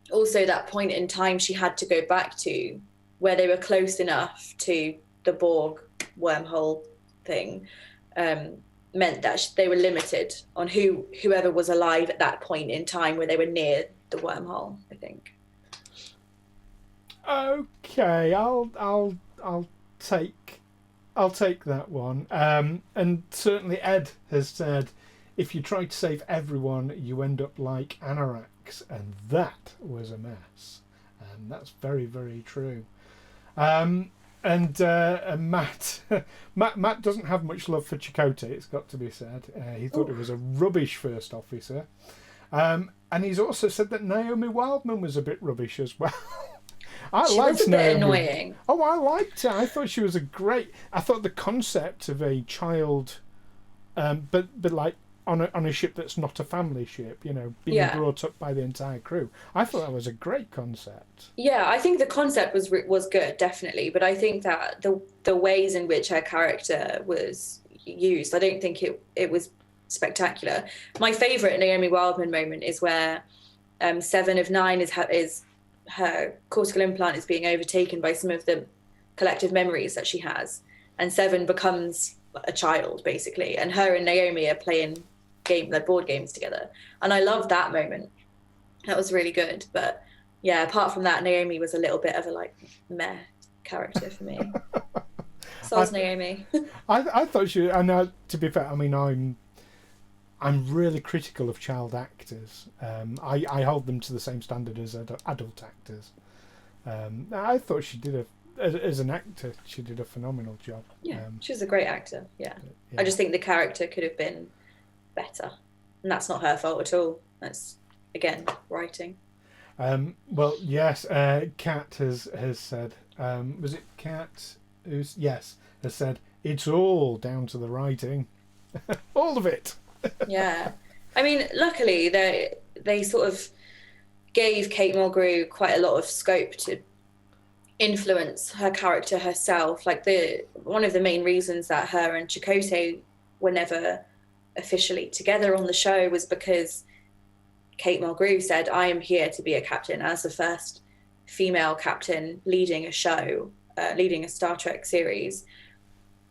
also that point in time she had to go back to, where they were close enough to the Borg wormhole thing, meant that they were limited on whoever was alive at that point in time where they were near the wormhole, I think. Okay, I'll take that one. And certainly Ed has said, if you try to save everyone, you end up like Anoraks, and that was a mess. And that's very, very true. And Matt doesn't have much love for Chakotay, it's got to be said. He thought it was a rubbish first officer. And he's also said that Naomi Wildman was a bit rubbish as well. She was a bit annoying. Oh, I liked her. I thought she was I thought the concept of a child, but like on a ship that's not a family ship, you know, being brought up by the entire crew. I thought that was a great concept. Yeah, I think the concept was good, definitely, but I think that the ways in which her character was used, I don't think it was spectacular. My favourite Naomi Wildman moment is where 7 of 9 is her cortical implant is being overtaken by some of the collective memories that she has, and Seven becomes a child basically, and her and Naomi are playing board games together, and I love that moment. That was really good. But yeah, apart from that, Naomi was a little bit of a like meh character for me. So's Naomi. I thought she, and to be fair, I mean, I'm really critical of child actors. I hold them to the same standard as adult actors. I thought she did as an actor, she did a phenomenal job. Yeah, she was a great actor. Yeah. I just think the character could have been better, and that's not her fault at all. That's again writing. Well, yes. Kat has said. Was it Kat? Yes, has said it's all down to the writing, all of it. Yeah, I mean, luckily they sort of gave Kate Mulgrew quite a lot of scope to influence her character herself. Like one of the main reasons that her and Chakotay were never officially together on the show was because Kate Mulgrew said, I am here to be a captain. As the first female captain leading a show, leading a Star Trek series,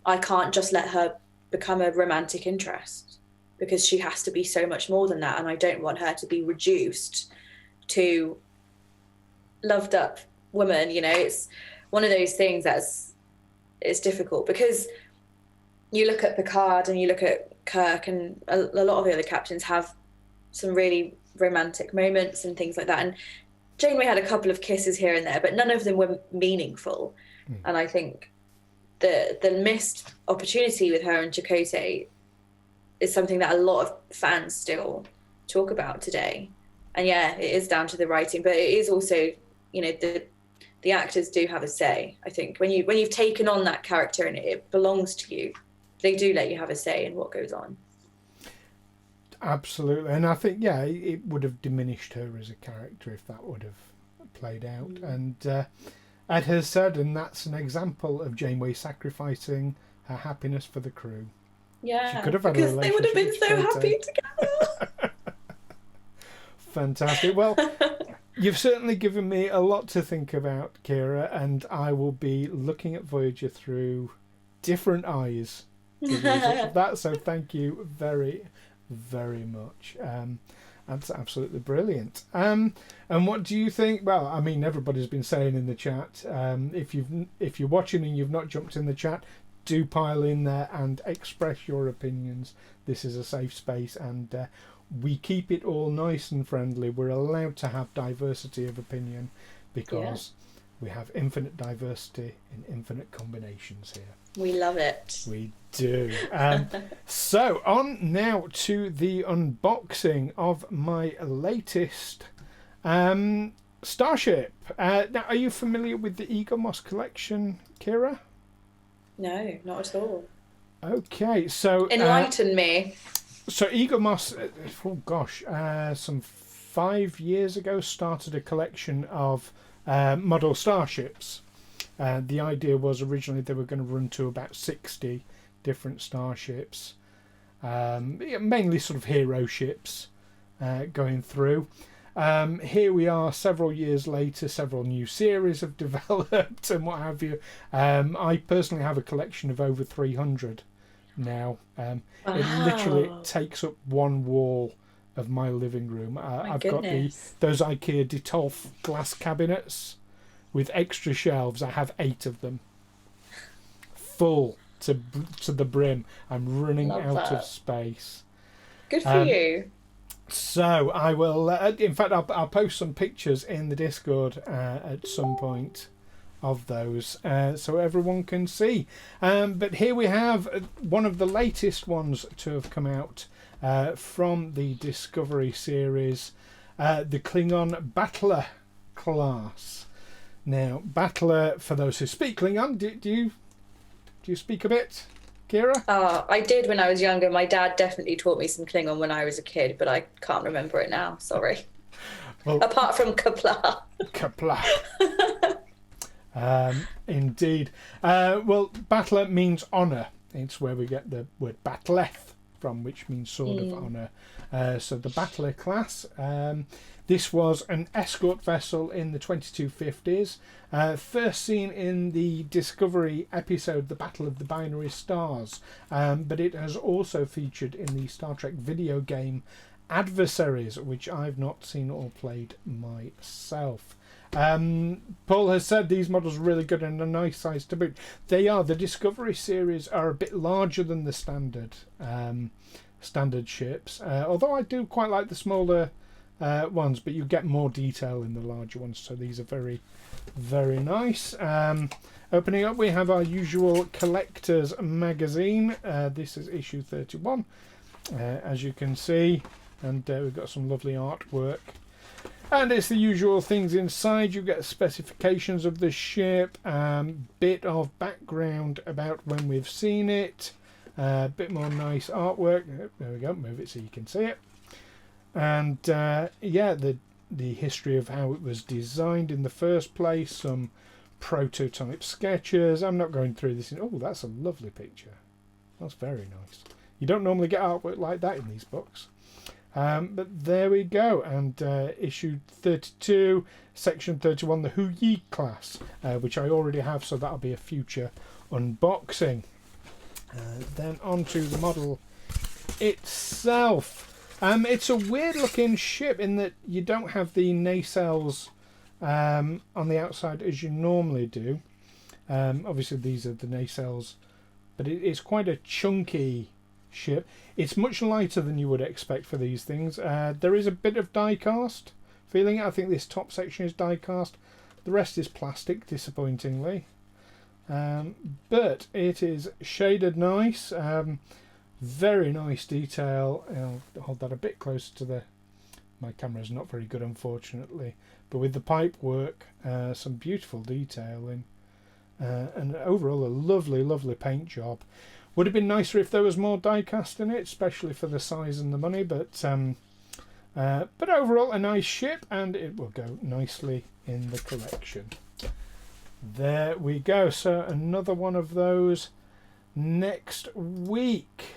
I can't just let her become a romantic interest, because she has to be so much more than that, and I don't want her to be reduced to loved up woman. You know, it's one of those things it's difficult, because you look at Picard and you look at Kirk, and a lot of the other captains have some really romantic moments and things like that, and Janeway had a couple of kisses here and there, but none of them were meaningful. And I think the missed opportunity with her and Chakotay is something that a lot of fans still talk about today. And yeah, it is down to the writing, but it is also, you know, the actors do have a say. I think when you've taken on that character and it belongs to you, they do let you have a say in what goes on. Absolutely. And I think, yeah, it would have diminished her as a character if that would have played out. And Ed has said, and that's an example of Janeway sacrificing her happiness for the crew. Yeah, she could have had because they would have been so happy together. Fantastic. Well, you've certainly given me a lot to think about, Keira, and I will be looking at Voyager through different eyes as a result of that. So thank you very, very much. That's absolutely brilliant. And what do you think? Well, I mean, everybody's been saying in the chat. If you're watching and you've not jumped in the chat, do pile in there and express your opinions. This is a safe space, and we keep it all nice and friendly. We're allowed to have diversity of opinion because we have infinite diversity in infinite combinations here. We love it. We do. So on now to the unboxing of my latest starship. Now, are you familiar with the Eaglemoss collection, Keira? No, not at all. Okay, so enlighten me. So Eaglemoss, some 5 years ago, started a collection of model starships. The idea was originally they were going to run to about 60 different starships, mainly sort of hero ships going through. Here we are several years later, several new series have developed and what have you. I personally have a collection of over 300 now. Wow. It literally takes up one wall of my living room. I've got those IKEA Detolf glass cabinets with extra shelves. I have 8 of them, full to the brim. I'm running out of space. Good for you. So I will. In fact, I'll post some pictures in the Discord at some point of those, so everyone can see. But here we have one of the latest ones to have come out from the Discovery series, the Klingon Batlh class. Now, Batlh, for those who speak Klingon, do you speak a bit, Keira? I did when I was younger. My dad definitely taught me some Klingon when I was a kid, but I can't remember it now. Sorry. Well, apart from Kapla. Kapla. Indeed. Well, Batlh means honour. It's where we get the word Bat'leth from, which means Sword of Honour. So the Batlh class. This was an escort vessel in the 2250s. First seen in the Discovery episode, The Battle of the Binary Stars. But it has also featured in the Star Trek video game Adversaries, which I've not seen or played myself. Paul has said these models are really good and a nice size to boot. They are. The Discovery series are a bit larger than the standard ships, although I do quite like the smaller ones, but you get more detail in the larger ones, so these are very, very nice. Opening up, we have our usual collector's magazine. This is issue 31, as you can see, and we've got some lovely artwork. And it's the usual things inside. You get specifications of the ship, bit of background about when we've seen it, a bit more nice artwork. There we go, move it so you can see it. And yeah, the history of how it was designed in the first place, some prototype sketches. I'm not going through this. Oh, that's a lovely picture. That's very nice. You don't normally get artwork like that in these books. But there we go, and issue 32, section 31, the Hu Yi class, which I already have, so that'll be a future unboxing. Then on to the model itself. It's a weird looking ship in that you don't have the nacelles on the outside as you normally do. Obviously these are the nacelles, but it's quite a chunky ship. It's much lighter than you would expect for these things. There is a bit of die cast feeling. I think this top section is die cast. The rest is plastic, disappointingly. But it is shaded nice. Very nice detail. I'll hold that a bit closer to the... My camera's not very good, unfortunately. But with the pipe work, some beautiful detailing. And overall a lovely, lovely paint job. Would have been nicer if there was more die cast in it, especially for the size and the money. But overall, a nice ship, and it will go nicely in the collection. There we go. So another one of those next week.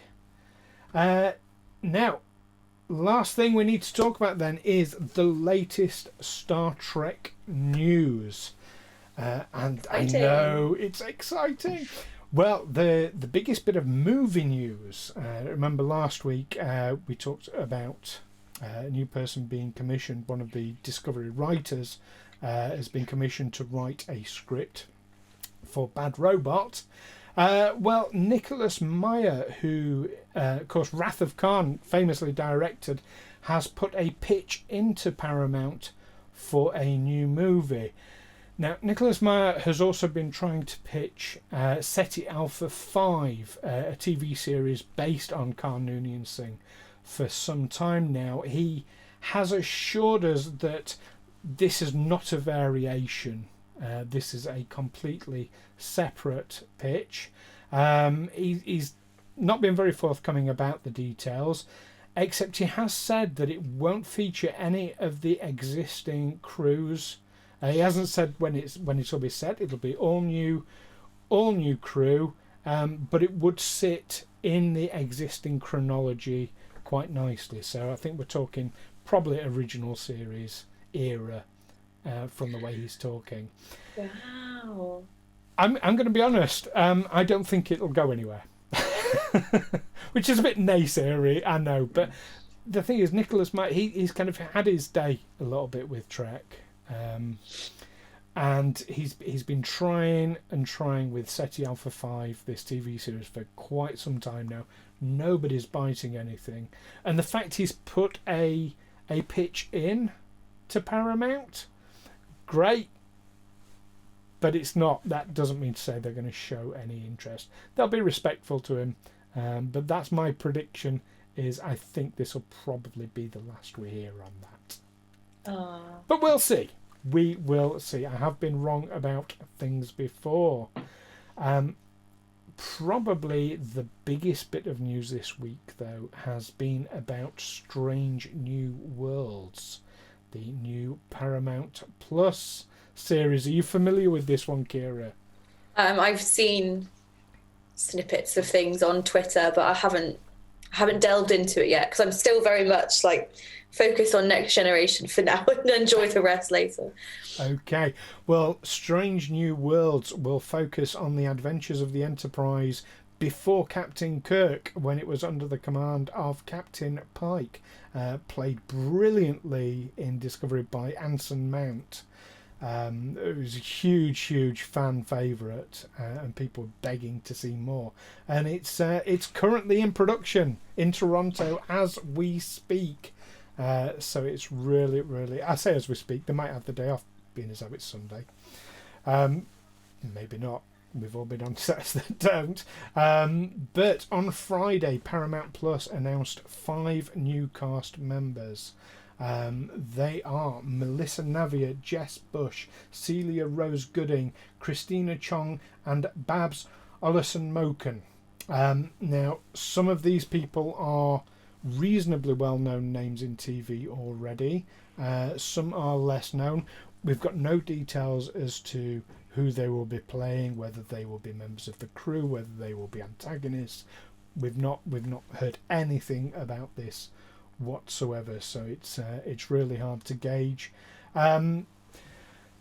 Now, last thing we need to talk about then is the latest Star Trek news. And I know it's exciting. Well, the biggest bit of movie news, remember last week we talked about a new person being commissioned. One of the Discovery writers has been commissioned to write a script for Bad Robot. Well, Nicholas Meyer, who, of course, Wrath of Khan famously directed, has put a pitch into Paramount for a new movie. Now, Nicholas Meyer has also been trying to pitch SETI Alpha 5, a TV series based on Khan Noonien Singh, for some time now. He has assured us that this is not a variation. This is a completely separate pitch. He's not been very forthcoming about the details, except he has said that it won't feature any of the existing crews. He hasn't said when it'll be set. It'll be all new crew, but it would sit in the existing chronology quite nicely. So I think we're talking probably original series era from the way he's talking. Wow. I'm going to be honest. I don't think it'll go anywhere, which is a bit naysayery, I know. But the thing is, Nicholas Meyer, he's kind of had his day a little bit with Trek. And he's been trying with SETI Alpha 5, this TV series, for quite some time now. Nobody's biting anything, and the fact he's put a pitch in to Paramount, great, but it's not. That doesn't mean to say they're going to show any interest. They'll be respectful to him, but that's my prediction. Is I think this will probably be the last we hear on that. But we'll see. We will see. I have been wrong about things before. Probably the biggest bit of news this week, though, has been about Strange New Worlds, the new Paramount Plus series. Are you familiar with this one, Keira? I've seen snippets of things on Twitter, but I haven't I haven't delved into it yet because I'm still very much like focused on Next Generation for now and enjoy the rest later. Okay. Well, Strange New Worlds will focus on the adventures of the Enterprise before Captain Kirk, when it was under the command of Captain Pike, played brilliantly in Discovery by Anson Mount. It was a huge fan favourite, and people begging to see more. And it's currently in production in Toronto as we speak. So it's really, I say as we speak, they might have the day off, being as though it's Sunday. Maybe not. We've all been on sets that don't. But on Friday, Paramount Plus announced 5 new cast members. They are Melissa Navia, Jess Bush, Celia Rose Gooding, Christina Chong, and Babs Olesen-Moken. Now, some of these people are reasonably well-known names in TV already. Some are less known. We've got no details as to who they will be playing, whether they will be members of the crew, whether they will be antagonists. We've not heard anything about this whatsoever, so it's really hard to gauge. The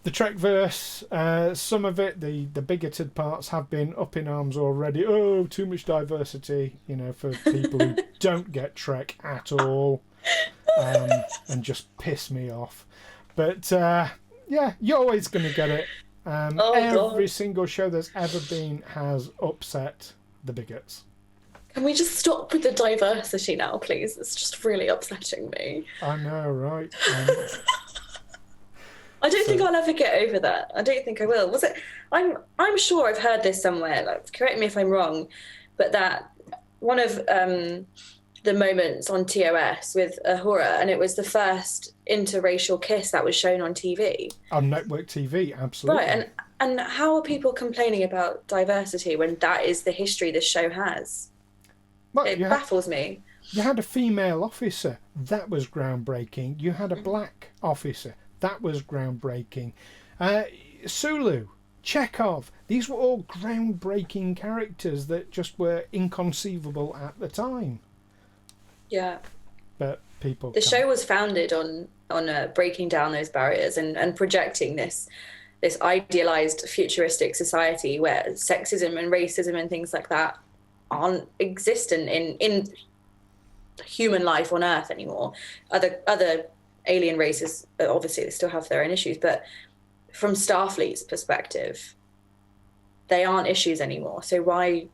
Trekverse, some of it, the bigoted parts have been up in arms already. Oh, too much diversity, for people who don't get Trek at all, and just piss me off. But yeah, you're always going to get it. Every single show there's ever been has upset the bigots. Can we just stop with the diversity now, please? It's just really upsetting me. I know, right? I don't think I'll ever get over that. I don't think I will. Was it? I'm sure I've heard this somewhere. Like, correct me if I'm wrong, but that one of the moments on TOS with Uhura, and it was the first interracial kiss that was shown on TV. On network TV, absolutely. Right, and how are people complaining about diversity when that is the history this show has? Well, it baffles me. You had a female officer, that was groundbreaking. You had a black officer, that was groundbreaking. Sulu, Chekhov, these were all groundbreaking characters that just were inconceivable at the time. Yeah. But people... The show was founded on breaking down those barriers and projecting this idealized futuristic society where sexism and racism and things like that aren't existent in human life on Earth anymore. Other alien races, obviously, they still have their own issues, but from Starfleet's perspective, they aren't issues anymore. So why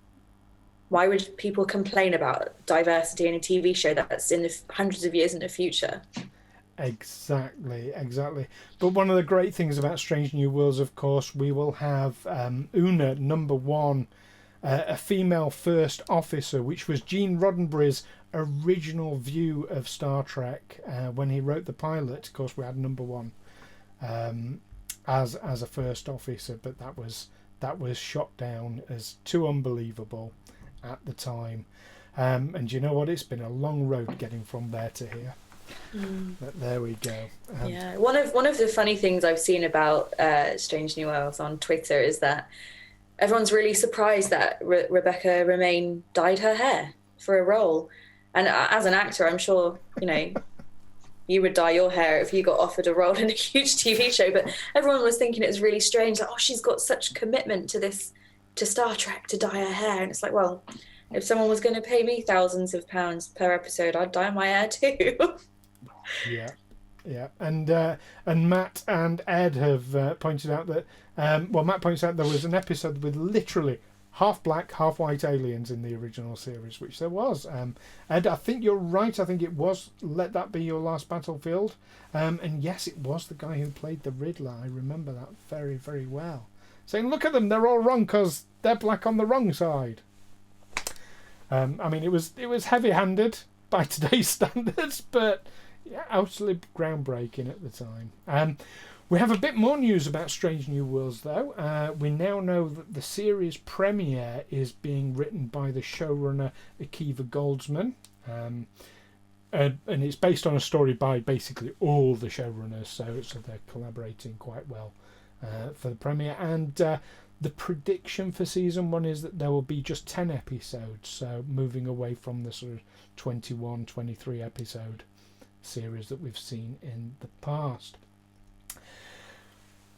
would people complain about diversity in a TV show that's in the hundreds of years in the future? Exactly. But one of the great things about Strange New Worlds, of course, we will have Una, number 1, a female first officer, which was Gene Roddenberry's original view of Star Trek when he wrote the pilot. Of course, we had number 1 as a first officer, but that was shot down as too unbelievable at the time. And you know what? It's been a long road getting from there to here. But there we go. Yeah, one of the funny things I've seen about Strange New Worlds on Twitter is that everyone's really surprised that Rebecca Romijn dyed her hair for a role. And as an actor, I'm sure, you would dye your hair if you got offered a role in a huge TV show. But everyone was thinking it was really strange, like, oh, she's got such commitment to Star Trek to dye her hair. And it's like, well, if someone was going to pay me thousands of pounds per episode, I'd dye my hair too. Yeah. And Matt and Ed have pointed out that Matt points out there was an episode with literally half black, half white aliens in the original series, which there was. Ed, I think you're right. I think it was Let That Be Your Last Battlefield. And yes, it was the guy who played the Riddler. I remember that very, very well. Saying, look at them, they're all wrong because they're black on the wrong side. I mean, it was heavy-handed by today's standards, but yeah, absolutely groundbreaking at the time. We have a bit more news about Strange New Worlds, though. We now know that the series premiere is being written by the showrunner Akiva Goldsman. And it's based on a story by basically all the showrunners, so they're collaborating quite well for the premiere. And The prediction for season 1 is that there will be just 10 episodes, so moving away from the sort of 21, 23 episode series that we've seen in the past.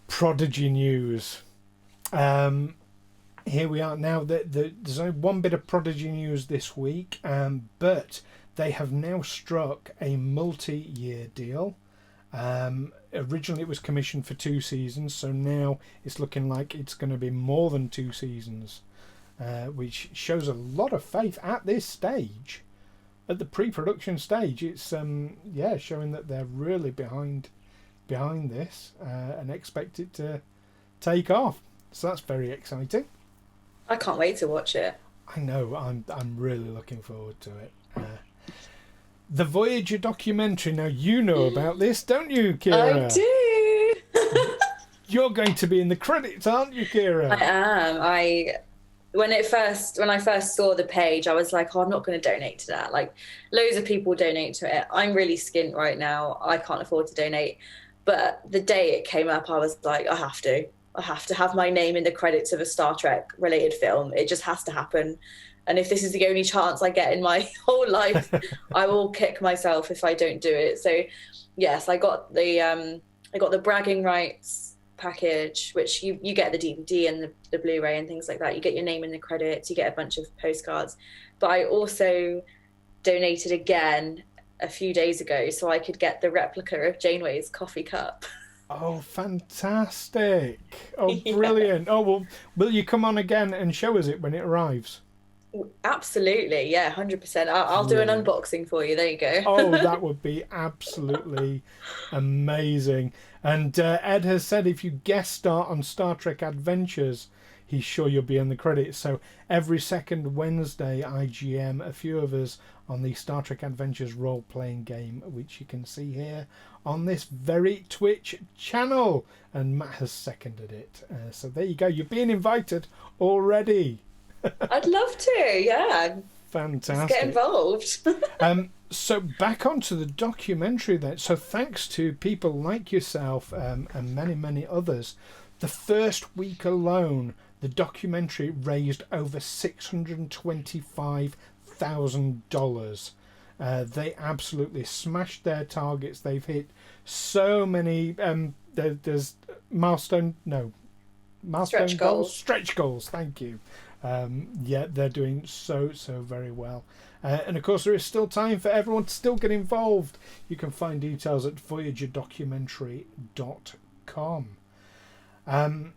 Prodigy news. Here we are now. There's only one bit of Prodigy news this week, but they have now struck a multi-year deal. Originally it was commissioned for 2 seasons, so now it's looking like it's going to be more than 2 seasons, which shows a lot of faith at this stage. At the pre-production stage, it's showing that they're really behind this and expect it to take off. So that's very exciting. I can't wait to watch it. I know. I'm really looking forward to it. The Voyager documentary. Now you know about this, don't you, Keira? I do. You're going to be in the credits, aren't you, Keira? I am. When I first saw the page, I was like, oh, I'm not going to donate to that. Like, loads of people donate to it. I'm really skint right now. I can't afford to donate. But the day it came up, I was like, I have to have my name in the credits of a Star Trek related film. It just has to happen. And if this is the only chance I get in my whole life, I will kick myself if I don't do it. So, yes, I got the bragging rights package, which you get the DVD and the Blu-ray and things like that. You get your name in the credits, you get a bunch of postcards. But I also donated again a few days ago so I could get the replica of Janeway's coffee cup. Oh, fantastic. Oh, brilliant. Yeah. Oh, well, will you come on again and show us it when it arrives? Absolutely, yeah, 100%. I'll do an unboxing for you. There you go. Oh, that would be absolutely amazing. And Ed has said if you guest star on Star Trek Adventures, he's sure you'll be in the credits. So every second Wednesday, IGM, a few of us on the Star Trek Adventures role-playing game, which you can see here on this very Twitch channel. And Matt has seconded it. So there you go. You're being invited already. I'd love to, yeah. Fantastic. Let's get involved. So back onto the documentary then. So thanks to people like yourself and many, many others, the first week alone, the documentary raised over $625,000. They absolutely smashed their targets. They've hit so many. There's stretch goals. Thank you. They're doing so very well. And of course, there is still time for everyone to still get involved. You can find details at voyagerdocumentary.com.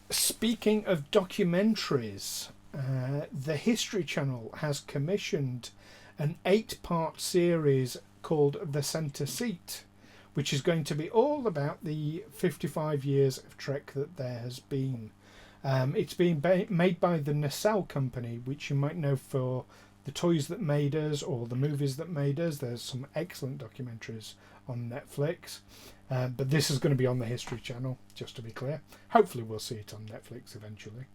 Speaking of documentaries, the History Channel has commissioned an 8-part series called The Centre Seat, which is going to be all about the 55 years of Trek that there has been. It's being made by the Nacelle Company, which you might know for the toys that made us or the movies that made us. There's some excellent documentaries on Netflix. But this is going to be on the History Channel, just to be clear. Hopefully we'll see it on Netflix eventually.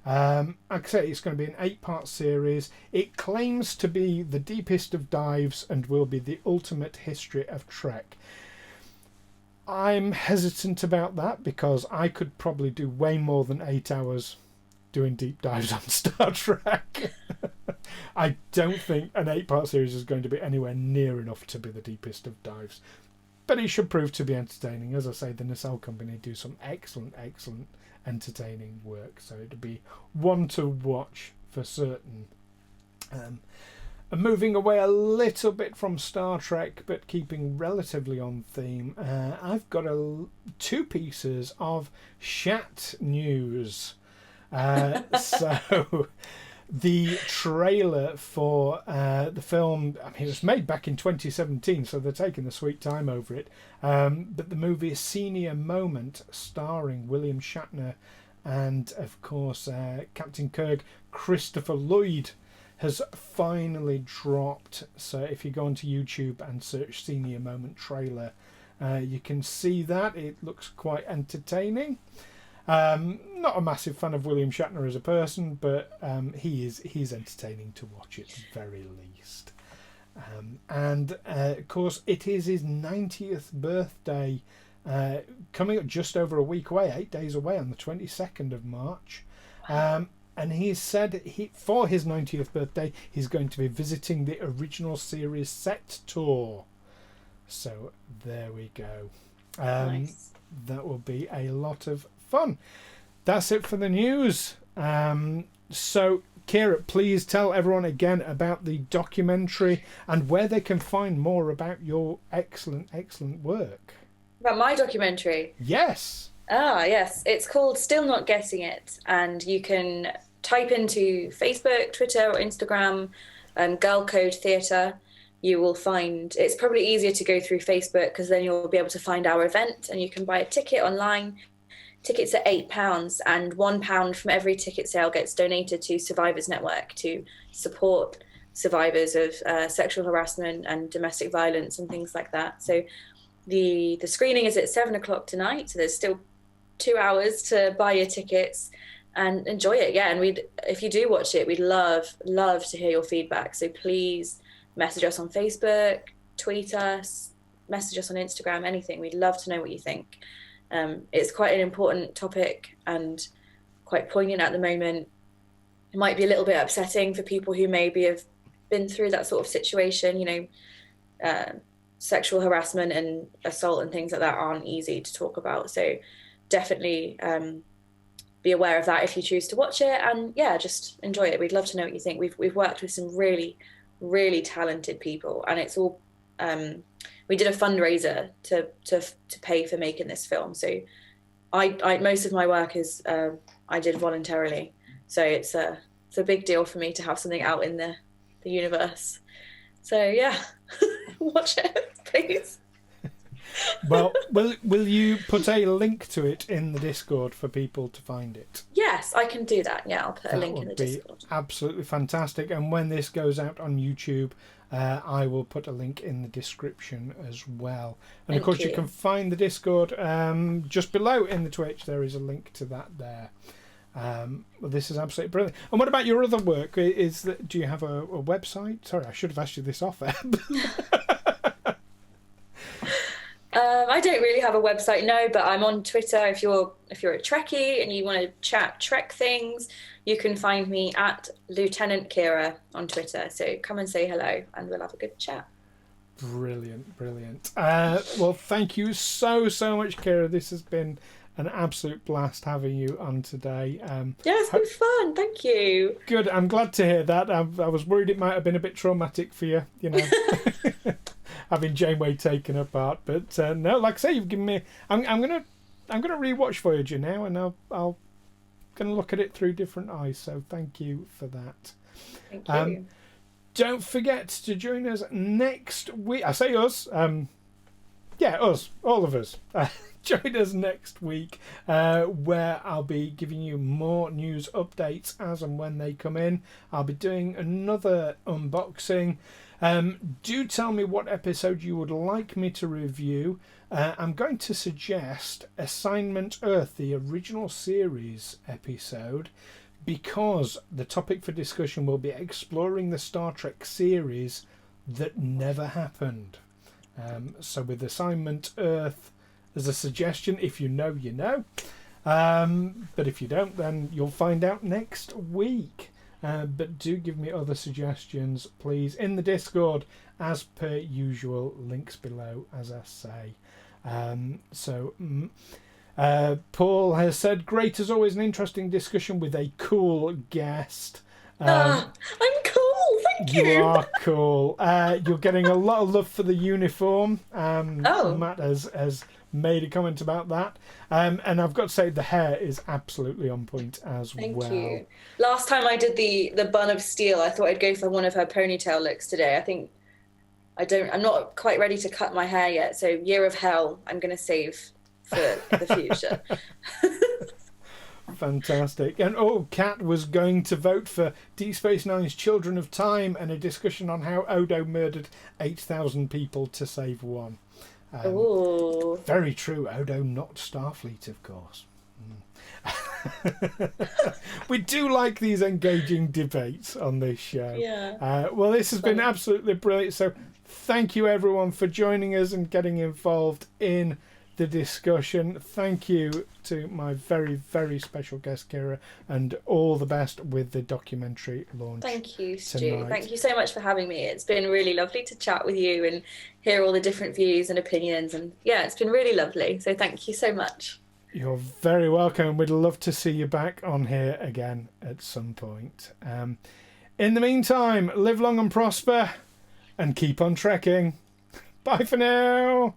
Like I say, it's going to be an 8-part series. It claims to be the deepest of dives and will be the ultimate history of Trek. I'm hesitant about that because I could probably do way more than 8 hours doing deep dives on Star Trek. I don't think an 8-part series is going to be anywhere near enough to be the deepest of dives. But it should prove to be entertaining. As I say, the Nacelle Company do some excellent entertaining work. So it'll be one to watch for certain. And moving away a little bit from Star Trek, but keeping relatively on theme, I've got 2 pieces of Shat news. So the trailer for the film, I mean, it was made back in 2017, so they're taking the sweet time over it. But the movie Senior Moment, starring William Shatner and, of course, Captain Kirk, Christopher Lloyd, has finally dropped. So if you go onto YouTube and search Senior Moment trailer, you can see that. It looks quite entertaining. Not a massive fan of William Shatner as a person, but he's entertaining to watch at the very least. And of course, it is his 90th birthday coming up just over a week away, 8 days away, on the 22nd of March. And he said for his 90th birthday, he's going to be visiting the original series set tour. So there we go. Nice. That will be a lot of fun. That's it for the news. So, Keira, please tell everyone again about the documentary and where they can find more about your excellent, excellent work. About my documentary? Yes. Yes. It's called Still Not Getting It. And you can type into Facebook, Twitter, or Instagram, Girl Code Theatre. You will find, it's probably easier to go through Facebook because then you'll be able to find our event and you can buy a ticket online. Tickets are £8 and £1 from every ticket sale gets donated to Survivors Network to support survivors of sexual harassment and domestic violence and things like that. So the screening is at 7 o'clock tonight. So there's still 2 hours to buy your tickets and enjoy it. Yeah, and if you do watch it, we'd love to hear your feedback. So please message us on Facebook, tweet us, message us on Instagram, anything. We'd love to know what you think. It's quite an important topic and quite poignant at the moment. It might be a little bit upsetting for people who maybe have been through that sort of situation. Sexual harassment and assault and things like that aren't easy to talk about. So definitely be aware of that if you choose to watch it, and yeah, just enjoy it. We'd love to know what you think. We've worked with some really, really talented people, and it's all we did a fundraiser to pay for making this film. So I most of my work is I did voluntarily. So it's a big deal for me to have something out in the universe. So yeah, watch it, please. Well, will you put a link to it in the Discord for people to find it? Yes, I can do that. Yeah, I'll put a link in the Discord. Absolutely fantastic. And when this goes out on YouTube, I will put a link in the description as well. And of course, you can find the Discord just below in the Twitch. There is a link to that there. Well, this is absolutely brilliant. And what about your other work? Do you have a website? Sorry, I should have asked you this off air. I don't really have a website, no, but I'm on Twitter. If you're a Trekkie and you want to chat Trek things, you can find me at Lieutenant Keira on Twitter. So come and say hello and we'll have a good chat. Brilliant. Well, thank you so much, Keira. This has been an absolute blast having you on today. Yeah, it's been fun. Thank you. Good. I'm glad to hear that. I was worried it might have been a bit traumatic for you, having Janeway taken apart. But no, like I say, you've given me. I'm gonna rewatch Voyager now, and I'll gonna look at it through different eyes. So thank you for that. Thank you. Don't forget to join us next week. I say us. Us, all of us. Join us next week where I'll be giving you more news updates as and when they come in. I'll be doing another unboxing. Do tell me what episode you would like me to review. I'm going to suggest Assignment Earth, the original series episode, because the topic for discussion will be exploring the Star Trek series that never happened. So with Assignment Earth as a suggestion, if you know, you know. But if you don't, then you'll find out next week. But do give me other suggestions, please, in the Discord, as per usual. Links below, as I say. Paul has said, great as always, an interesting discussion with a cool guest. I'm cool, thank you. You are cool. You're getting a lot of love for the uniform. Matt has made a comment about that. And I've got to say, the hair is absolutely on point as well. Thank you. Last time I did the bun of steel, I thought I'd go for one of her ponytail looks today. I'm not quite ready to cut my hair yet, so Year of Hell I'm going to save for the future. Fantastic. And Kat was going to vote for Deep Space Nine's Children of Time and a discussion on how Odo murdered 8,000 people to save one. Very true. Odo, not Starfleet, of course. We do like these engaging debates on this show. Yeah. Well, this has been absolutely brilliant. So thank you, everyone, for joining us and getting involved in the discussion. Thank you to my very, very special guest, Keira, and all the best with the documentary launch. Thank you, Stu. tonight. Thank you so much for having me. It's been really lovely to chat with you and hear all the different views and opinions. And yeah, it's been really lovely. So thank you so much. You're very welcome. We'd love to see you back on here again at some point. In the meantime, live long and prosper and keep on trekking. Bye for now.